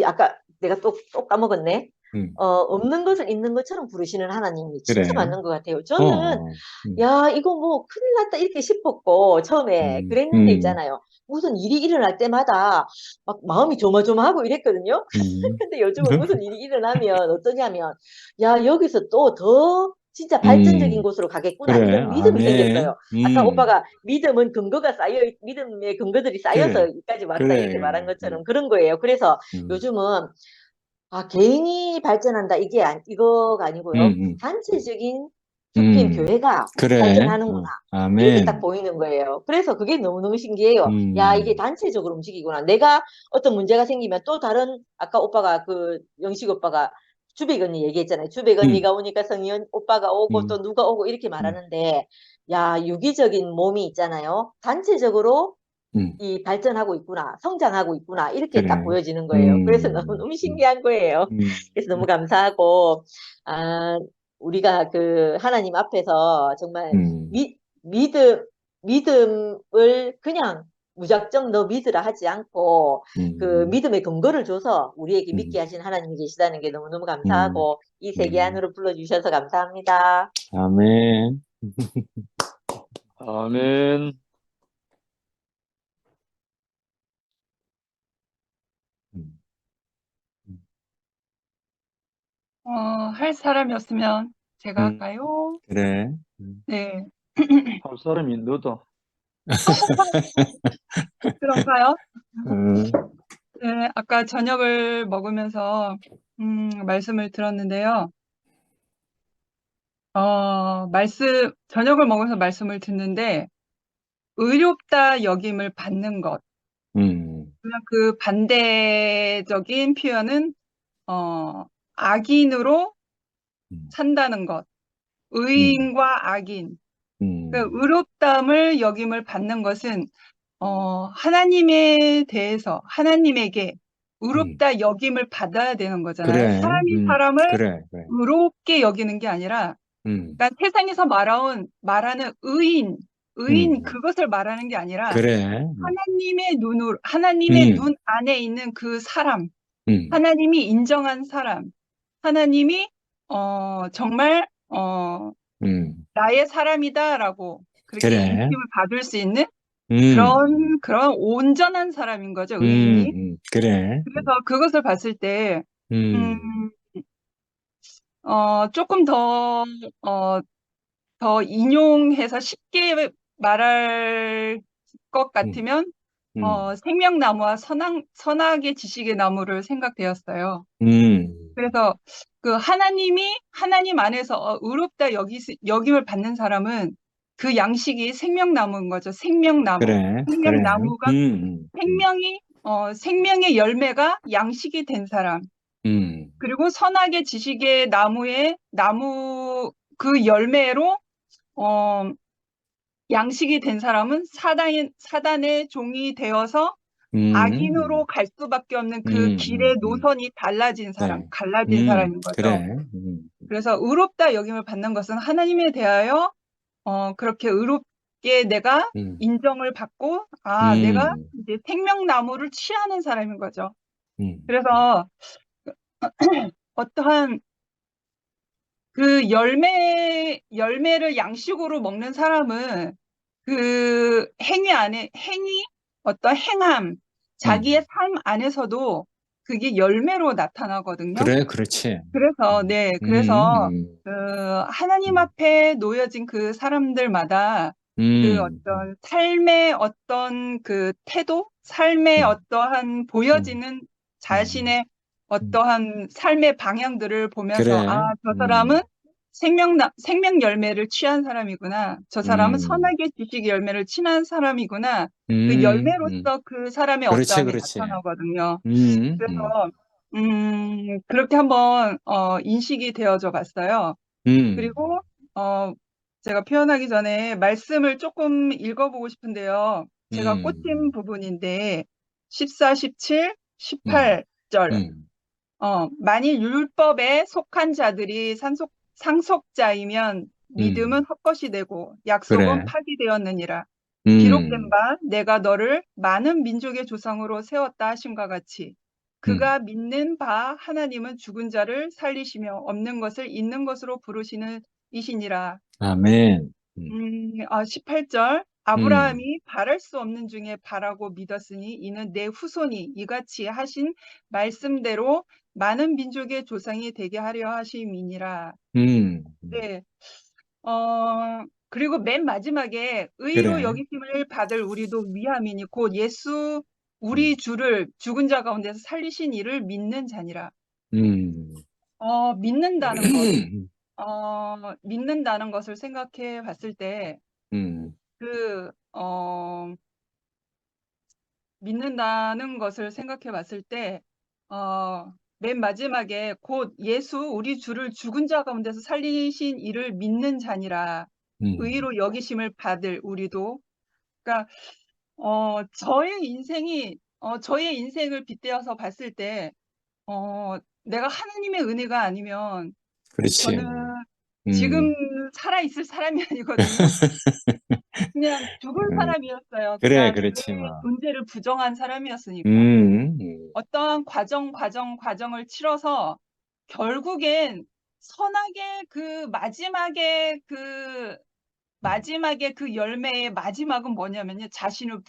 Speaker 6: 아까 내가 또 까먹었네. 없는 것을 있는 것처럼 부르시는 하나님이 진짜
Speaker 2: 그래.
Speaker 6: 맞는 것 같아요. 저는, 야, 이거 뭐 큰일 났다 이렇게 싶었고, 처음에 그랬는데 있잖아요. 무슨 일이 일어날 때마다 막 마음이 조마조마하고 이랬거든요. 근데 요즘은 무슨 일이 일어나면 어떠냐면, 야, 여기서 또 더 진짜 발전적인 곳으로 가겠구나.
Speaker 2: 그래.
Speaker 6: 이런 믿음이
Speaker 2: 아멘.
Speaker 6: 생겼어요. 아까 오빠가 믿음은 믿음의 근거들이 쌓여서
Speaker 2: 그래.
Speaker 6: 여기까지 왔다
Speaker 2: 그래.
Speaker 6: 이렇게 말한 것처럼 그런 거예요. 그래서 요즘은 개인이 발전한다 이거가 아니고요. 단체적인 숲인 교회가
Speaker 2: 그래.
Speaker 6: 발전하는구나. 이렇게 딱
Speaker 2: 아멘.
Speaker 6: 보이는 거예요. 그래서 그게 너무너무 신기해요. 야, 이게 단체적으로 움직이구나. 내가 어떤 문제가 생기면 또 다른, 아까 오빠가 영식 오빠가 주백 언니 얘기했잖아요. 주백 언니가 오니까 성희연 오빠가 오고 또 누가 오고 이렇게 말하는데, 야, 유기적인 몸이 있잖아요. 단체적으로 이 발전하고 있구나, 성장하고 있구나, 이렇게 딱
Speaker 2: 그래.
Speaker 6: 보여지는 거예요. 그래서 너무너무 신기한 거예요. 그래서 너무 감사하고, 우리가 그 하나님 앞에서 정말 믿음을 그냥 무작정 너 믿으라 하지 않고, 그 믿음의 근거를 줘서 우리에게 믿게 하신 하나님이 계시다는 게 너무너무 감사하고, 이 세계 안으로 불러주셔서 감사합니다.
Speaker 2: 아멘.
Speaker 4: 아멘.
Speaker 7: 할 사람이 없으면 제가 할까요?
Speaker 2: 그래.
Speaker 7: 네.
Speaker 4: 할 사람이 너다.
Speaker 7: 그런가요? 네, 아까 저녁을 먹으면서 말씀을 들었는데요. 저녁을 먹으면서 말씀을 듣는데 의롭다 여김을 받는 것. 그냥 그 반대적인 표현은 악인으로 산다는 것. 의인과 악인. 그 의롭다함을 여김을 받는 것은 하나님에 대해서 하나님에게 의롭다 여김을 받아야 되는 거잖아요.
Speaker 2: 그래.
Speaker 7: 사람이 사람을
Speaker 2: 그래.
Speaker 7: 의롭게 여기는 게 아니라, 그러니까 세상에서 말하는 의인 그것을 말하는 게 아니라
Speaker 2: 그래.
Speaker 7: 하나님의 눈 안에 있는 그 사람, 하나님이 인정한 사람, 하나님이 정말 나의 사람이다라고 그렇게
Speaker 2: 그래.
Speaker 7: 인식을 받을 수 있는 그런 온전한 사람인 거죠, 의인이.
Speaker 2: 그래.
Speaker 7: 그래서 그것을 봤을 때, 조금 더 인용해서 쉽게 말할 것 같으면, 생명나무와 선악의 지식의 나무를 생각되었어요. 그래서 그 하나님 안에서 의롭다 여김을 받는 사람은 그 양식이 생명나무인 거죠. 생명나무.
Speaker 2: 그래.
Speaker 7: 생명나무가 생명의 열매가 양식이 된 사람. 그리고 선악의 지식의 나무 그 열매로 양식이 된 사람은 사단의 종이 되어서 악인으로 갈 수밖에 없는 그 길의 노선이 달라진 사람,
Speaker 2: 네.
Speaker 7: 갈라진 사람인 거죠.
Speaker 2: 그래.
Speaker 7: 그래서 의롭다 여김을 받는 것은 하나님에 대하여 그렇게 의롭게 내가 인정을 받고 내가 이제 생명나무를 취하는 사람인 거죠. 그래서 어떠한 그 열매를 양식으로 먹는 사람은 그 어떤 행함, 자기의 삶 안에서도 그게 열매로 나타나거든요.
Speaker 2: 그래, 그렇지.
Speaker 7: 그래서, 그래서, 하나님 앞에 놓여진 그 사람들마다 그 어떤 삶의 어떤 그 태도, 삶의 어떠한 보여지는 자신의 어떠한 삶의 방향들을 보면서,
Speaker 2: 그래.
Speaker 7: 저 사람은 생명 열매를 취한 사람이구나. 저 사람은 선하게 지식 열매를 취한 사람이구나. 그 열매로서 그 사람의
Speaker 2: 그렇지,
Speaker 7: 어떠함이
Speaker 2: 그렇지.
Speaker 7: 나타나거든요. 그래서, 그렇게 한번, 인식이 되어져 봤어요. 그리고, 제가 표현하기 전에 말씀을 조금 읽어보고 싶은데요. 제가 꽂힌 부분인데, 14, 17, 18절. 만일 율법에 속한 자들이 상속자이면 믿음은 헛것이 되고 약속은
Speaker 2: 그래.
Speaker 7: 파기되었느니라. 기록된 바 내가 너를 많은 민족의 조상으로 세웠다 하심과 같이 그가 믿는 바 하나님은 죽은 자를 살리시며 없는 것을 있는 것으로 부르시는 이시니라.
Speaker 2: 아멘.
Speaker 7: 18절 아브라함이 바랄 수 없는 중에 바라고 믿었으니 이는 내 후손이 이같이 하신 말씀대로 많은 민족의 조상이 되게 하려 하심이니라. 네. 그리고 맨 마지막에 의로
Speaker 2: 그래.
Speaker 7: 여기심을 받을 우리도 위함이니 곧 예수 우리 주를 죽은 자 가운데서 살리신 이를 믿는 자니라. 믿는다는 것. 믿는다는 것을 생각해 봤을 때, 믿는다는 것을 생각해 봤을 때, 맨 마지막에 곧 예수 우리 주를 죽은 자 가운데서 살리신 이를 믿는 자니라. 의로 여기심을 받을 우리도. 그러니까, 저의 인생을 빗대어서 봤을 때, 내가 하나님의 은혜가 아니면
Speaker 2: 그렇지.
Speaker 7: 저는 지금 살아있을 사람이 아니거든요. 그냥 죽을 사람이었어요.
Speaker 2: 그래,
Speaker 7: 그냥
Speaker 2: 그렇지,
Speaker 7: 내
Speaker 2: 뭐.
Speaker 7: 존재를 부정한 사람이었으니까. 어떠한 과정을 치러서 결국엔 선하게 마지막에 그 열매의 마지막은 뭐냐면요. 자신을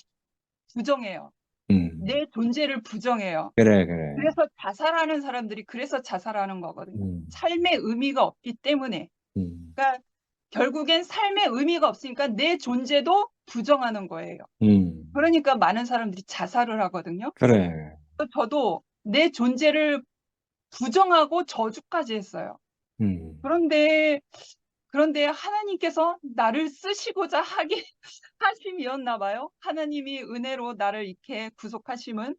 Speaker 7: 부정해요. 내 존재를 부정해요.
Speaker 2: 그래, 그래.
Speaker 7: 그래서 자살하는 사람들이 그래서 자살하는 거거든요. 삶의 의미가 없기 때문에. 그러니까 결국엔 삶의 의미가 없으니까 내 존재도 부정하는 거예요. 그러니까 많은 사람들이 자살을 하거든요.
Speaker 2: 그래.
Speaker 7: 저도 내 존재를 부정하고 저주까지 했어요. 그런데 하나님께서 나를 쓰시고자 하심이었나 봐요. 하나님이 은혜로 나를 이렇게 구속하심은.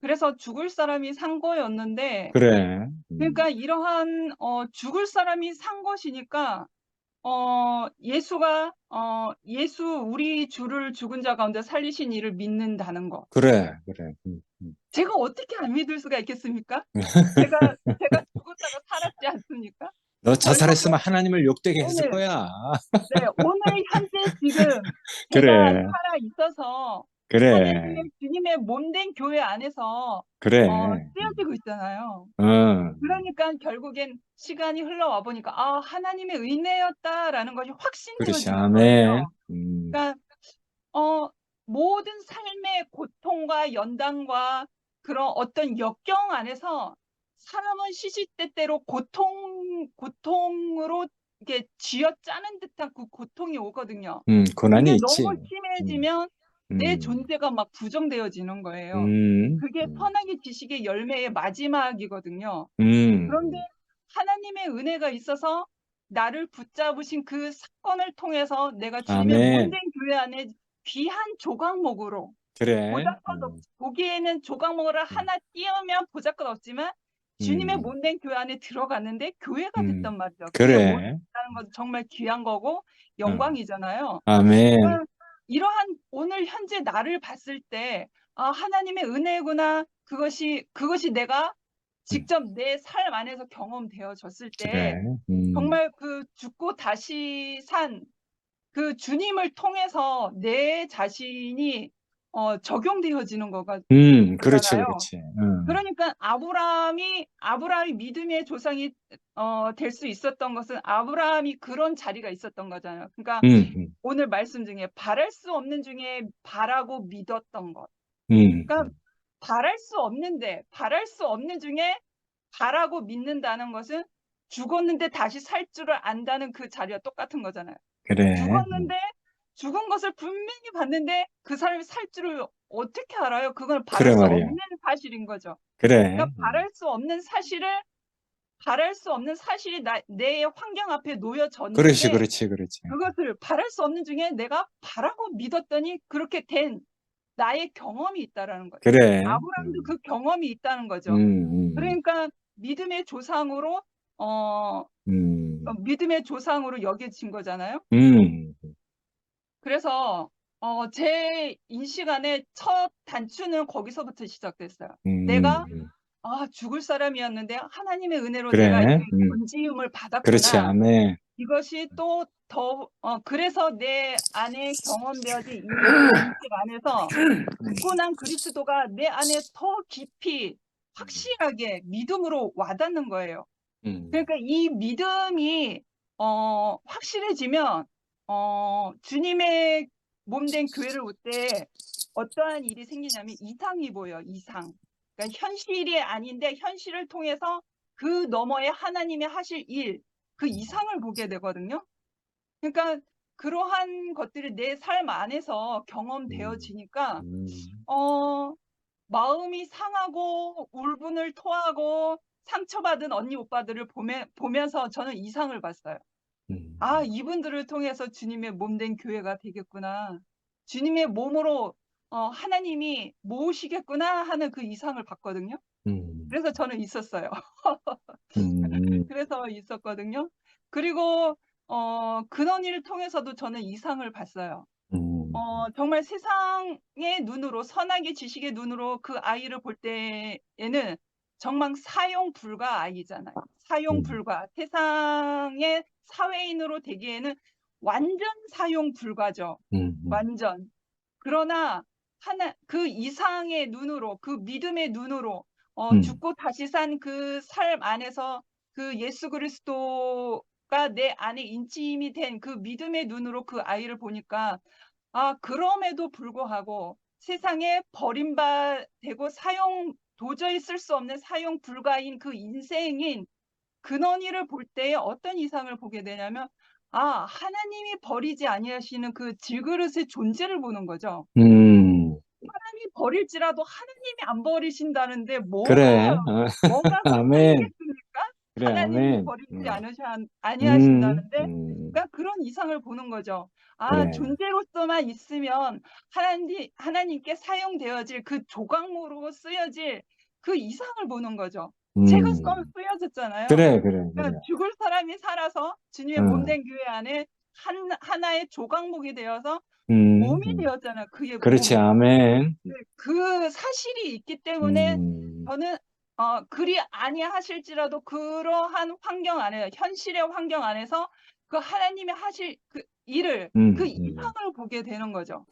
Speaker 7: 그래서 죽을 사람이 산 거였는데,
Speaker 2: 그래.
Speaker 7: 그러니까 이러한 죽을 사람이 산 것이니까 예수 우리 주를 죽은 자 가운데 살리신 이를 믿는다는 거.
Speaker 2: 그래.
Speaker 7: 제가 어떻게 안 믿을 수가 있겠습니까? 제가 죽었다가 살았지 않습니까?
Speaker 2: 너 자살했으면 하나님을 욕되게 했을
Speaker 7: 오늘,
Speaker 2: 거야.
Speaker 7: 네, 오늘 현재 지금 제가
Speaker 2: 그래.
Speaker 7: 살아 있어서
Speaker 2: 그래.
Speaker 7: 주님의 몸된 교회 안에서
Speaker 2: 그래.
Speaker 7: 쓰여지고 있잖아요.
Speaker 2: 어.
Speaker 7: 그러니까 결국엔 시간이 흘러와 보니까 하나님의 은혜였다라는 것이
Speaker 2: 그렇지.
Speaker 7: 확신되어지는
Speaker 2: 아멘.
Speaker 7: 거예요. 그러니까 모든 삶의 고통과 연단과 그런 어떤 역경 안에서 사람은 시시때때로 고통으로 이렇게 쥐어짜는 듯한 그 고통이 오거든요.
Speaker 2: 고난이
Speaker 7: 이게
Speaker 2: 있지.
Speaker 7: 너무 심해지면 내 존재가 막 부정되어지는 거예요. 그게 선하게 지식의 열매의 마지막이거든요. 그런데 하나님의 은혜가 있어서 나를 붙잡으신 그 사건을 통해서 내가 주님의
Speaker 2: 아멘.
Speaker 7: 몸된 교회 안에 귀한 조각목으로
Speaker 2: 그래.
Speaker 7: 보기에는 조각목을 하나 띄우면 보잘것없지만 주님의 몸된 교회 안에 들어갔는데 교회가 됐단 말이죠. 그게
Speaker 2: 그래.
Speaker 7: 뭐라는 건 정말 귀한 거고 영광이잖아요.
Speaker 2: 아멘.
Speaker 7: 이러한 오늘 현재 나를 봤을 때, 아, 하나님의 은혜구나. 그것이 내가 직접 내 삶 안에서 경험되어졌을 때,
Speaker 2: 그래.
Speaker 7: 정말 그 죽고 다시 산 그 주님을 통해서 내 자신이 적용되어지는 거가
Speaker 2: 그렇지,
Speaker 7: 잖아요.
Speaker 2: 그렇지.
Speaker 7: 그러니까 아브라함이 믿음의 조상이 될 수 있었던 것은 아브라함이 그런 자리가 있었던 거잖아요. 그러니까 오늘 말씀 중에 바랄 수 없는 중에 바라고 믿었던 것. 그러니까 바랄 수 없는 중에 바라고 믿는다는 것은 죽었는데 다시 살 줄을 안다는 그 자리와 똑같은 거잖아요.
Speaker 2: 그래.
Speaker 7: 죽었는데 죽은 것을 분명히 봤는데 그 사람이 살 줄을 어떻게 알아요? 그건 바랄
Speaker 2: 그래
Speaker 7: 수
Speaker 2: 말이야.
Speaker 7: 없는 사실인 거죠.
Speaker 2: 그래.
Speaker 7: 그러니까 바랄 수 없는 사실이 내 환경 앞에 놓여졌는데,
Speaker 2: 그렇지.
Speaker 7: 그것을 바랄 수 없는 중에 내가 바라고 믿었더니 그렇게 된 나의 경험이 있다라는 거죠.
Speaker 2: 그래.
Speaker 7: 아브라함도 그 경험이 있다는 거죠. 그러니까 믿음의 조상으로 믿음의 조상으로 여겨진 거잖아요. 그래서 제 인식 안에 첫 단추는 거기서부터 시작됐어요. 내가 죽을 사람이었는데 하나님의 은혜로
Speaker 2: 그래.
Speaker 7: 내가 이 건지음을
Speaker 2: 그렇지,
Speaker 7: 받았구나.
Speaker 2: 아멘.
Speaker 7: 이것이 또 더 그래서 내 안에 경험되어진 이 인식 안에서 죽고 난 그리스도가 내 안에 더 깊이 확실하게 믿음으로 와닿는 거예요. 그러니까 이 믿음이 확실해지면 주님의 몸된 교회를 올 때 어떠한 일이 생기냐면 이상이 보여요. 이상. 그러니까 현실이 아닌데 현실을 통해서 그 너머에 하나님이 하실 일, 그 이상을 보게 되거든요. 그러니까 그러한 것들이 내 삶 안에서 경험되어지니까 마음이 상하고 울분을 토하고 상처받은 언니 오빠들을 보면서 저는 이상을 봤어요. 아, 이분들을 통해서 주님의 몸된 교회가 되겠구나. 주님의 몸으로 하나님이 모으시겠구나 하는 그 이상을 봤거든요. 그래서 저는 있었어요. 그래서 있었거든요. 그리고 근원이를 통해서도 저는 이상을 봤어요. 정말 세상의 눈으로, 선악의 지식의 눈으로 그 아이를 볼 때에는 정말 사용 불가 아이잖아요. 사용 불가. 세상의 사회인으로 되기에는 완전 사용 불가죠. 완전. 그러나 그 이상의 눈으로, 그 믿음의 눈으로 죽고 다시 산 그 삶 안에서 그 예수 그리스도가 내 안에 인침이 된 그 믿음의 눈으로 그 아이를 보니까 그럼에도 불구하고 세상에 버림받고 도저히 쓸 수 없는 사용 불가인 그 인생인 근원이를 볼 때에 어떤 이상을 보게 되냐면 하나님이 버리지 아니하시는 그 질그릇의 존재를 보는 거죠. 사람이 버릴지라도 하나님이 안 버리신다는데
Speaker 2: 그래.
Speaker 7: 뭐가
Speaker 2: 아멘.
Speaker 7: 상관이겠습니까?
Speaker 2: 그래,
Speaker 7: 하나님이
Speaker 2: 아멘.
Speaker 7: 버리지 아니하신다는데
Speaker 2: 음.
Speaker 7: 그러니까 그런 이상을 보는 거죠.
Speaker 2: 그래.
Speaker 7: 존재로서만 있으면 하나님께 사용되어질 그 조각모로 쓰여질 그 이상을 보는 거죠. 제가 쓰여졌잖아요.
Speaker 2: 그래.
Speaker 7: 그러니까 죽을 사람이 살아서 주님의 몸된 교회 안에 하나의 조각목이 되어서 몸이 되었잖아요. 그의
Speaker 2: 그렇지,
Speaker 7: 몸이.
Speaker 2: 아멘.
Speaker 7: 그 사실이 있기 때문에 저는 그리 아니하실지라도 그러한 환경 안에, 현실의 환경 안에서 그 하나님이 하실 그 일을, 그 이상을 보게 되는 거죠.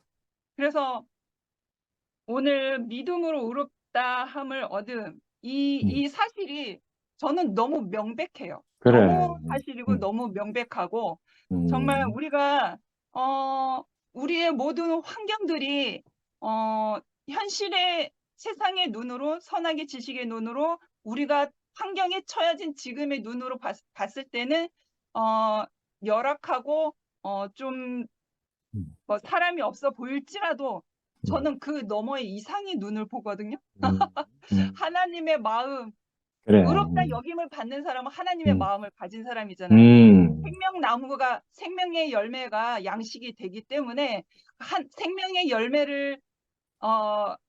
Speaker 7: 그래서 오늘 믿음으로 의롭다함을 얻은 이 사실이 저는 너무 명백해요.
Speaker 2: 그래.
Speaker 7: 너무 사실이고 너무 명백하고 정말 우리가 우리의 모든 환경들이 현실의 세상의 눈으로, 선악의 지식의 눈으로, 우리가 환경에 처해진 지금의 눈으로 봤을 때는 열악하고 좀 뭐 사람이 없어 보일지라도 저는 그 너머의 이상의 눈을 보거든요. 하나님의 마음,
Speaker 2: 그래.
Speaker 7: 의롭다 여김을 받는 사람은 하나님의 마음을 가진 사람이잖아요. 생명나무가, 생명의 열매가 양식이 되기 때문에 생명의 열매를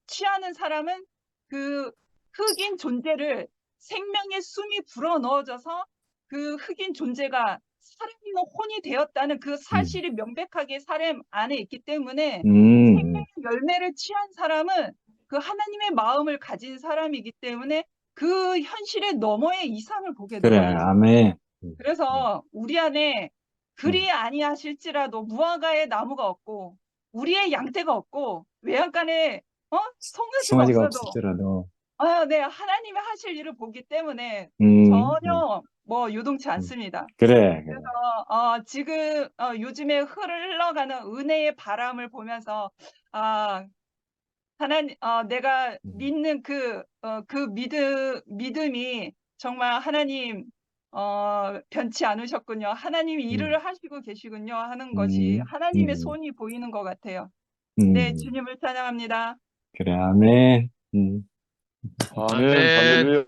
Speaker 7: 취하는 사람은 그 흑인 존재를 생명의 숨이 불어넣어져서 그 흑인 존재가 살아있는 혼이 되었다는 그 사실이 명백하게 사람 안에 있기 때문에
Speaker 2: 음,
Speaker 7: 생명의 열매를 취한 사람은 그 하나님의 마음을 가진 사람이기 때문에 그 현실의 너머의 이상을 보게
Speaker 2: 그래,
Speaker 7: 돼요.
Speaker 2: 아멘.
Speaker 7: 그래서 우리 안에 그리 아니하실지라도 무화과의 나무가 없고 우리의 양떼가 없고 외양간에 송아지가
Speaker 2: 송아지가
Speaker 7: 없어도
Speaker 2: 없을지라도,
Speaker 7: 네, 하나님이 하실 일을 보기 때문에
Speaker 2: 음,
Speaker 7: 전혀 뭐 요동치 않습니다.
Speaker 2: 그래, 그래.
Speaker 7: 그래서 지금 요즘에 흘러가는 은혜의 바람을 보면서 하나님 내가 믿는 그 믿음이 정말 하나님 변치 않으셨군요. 하나님이 일을 하시고 계시군요 하는 것이 하나님의 손이 보이는 것 같아요. 네, 주님을 찬양합니다.
Speaker 2: 그래, 아멘.
Speaker 4: 아멘,
Speaker 3: 아멘.
Speaker 4: 할렐루야.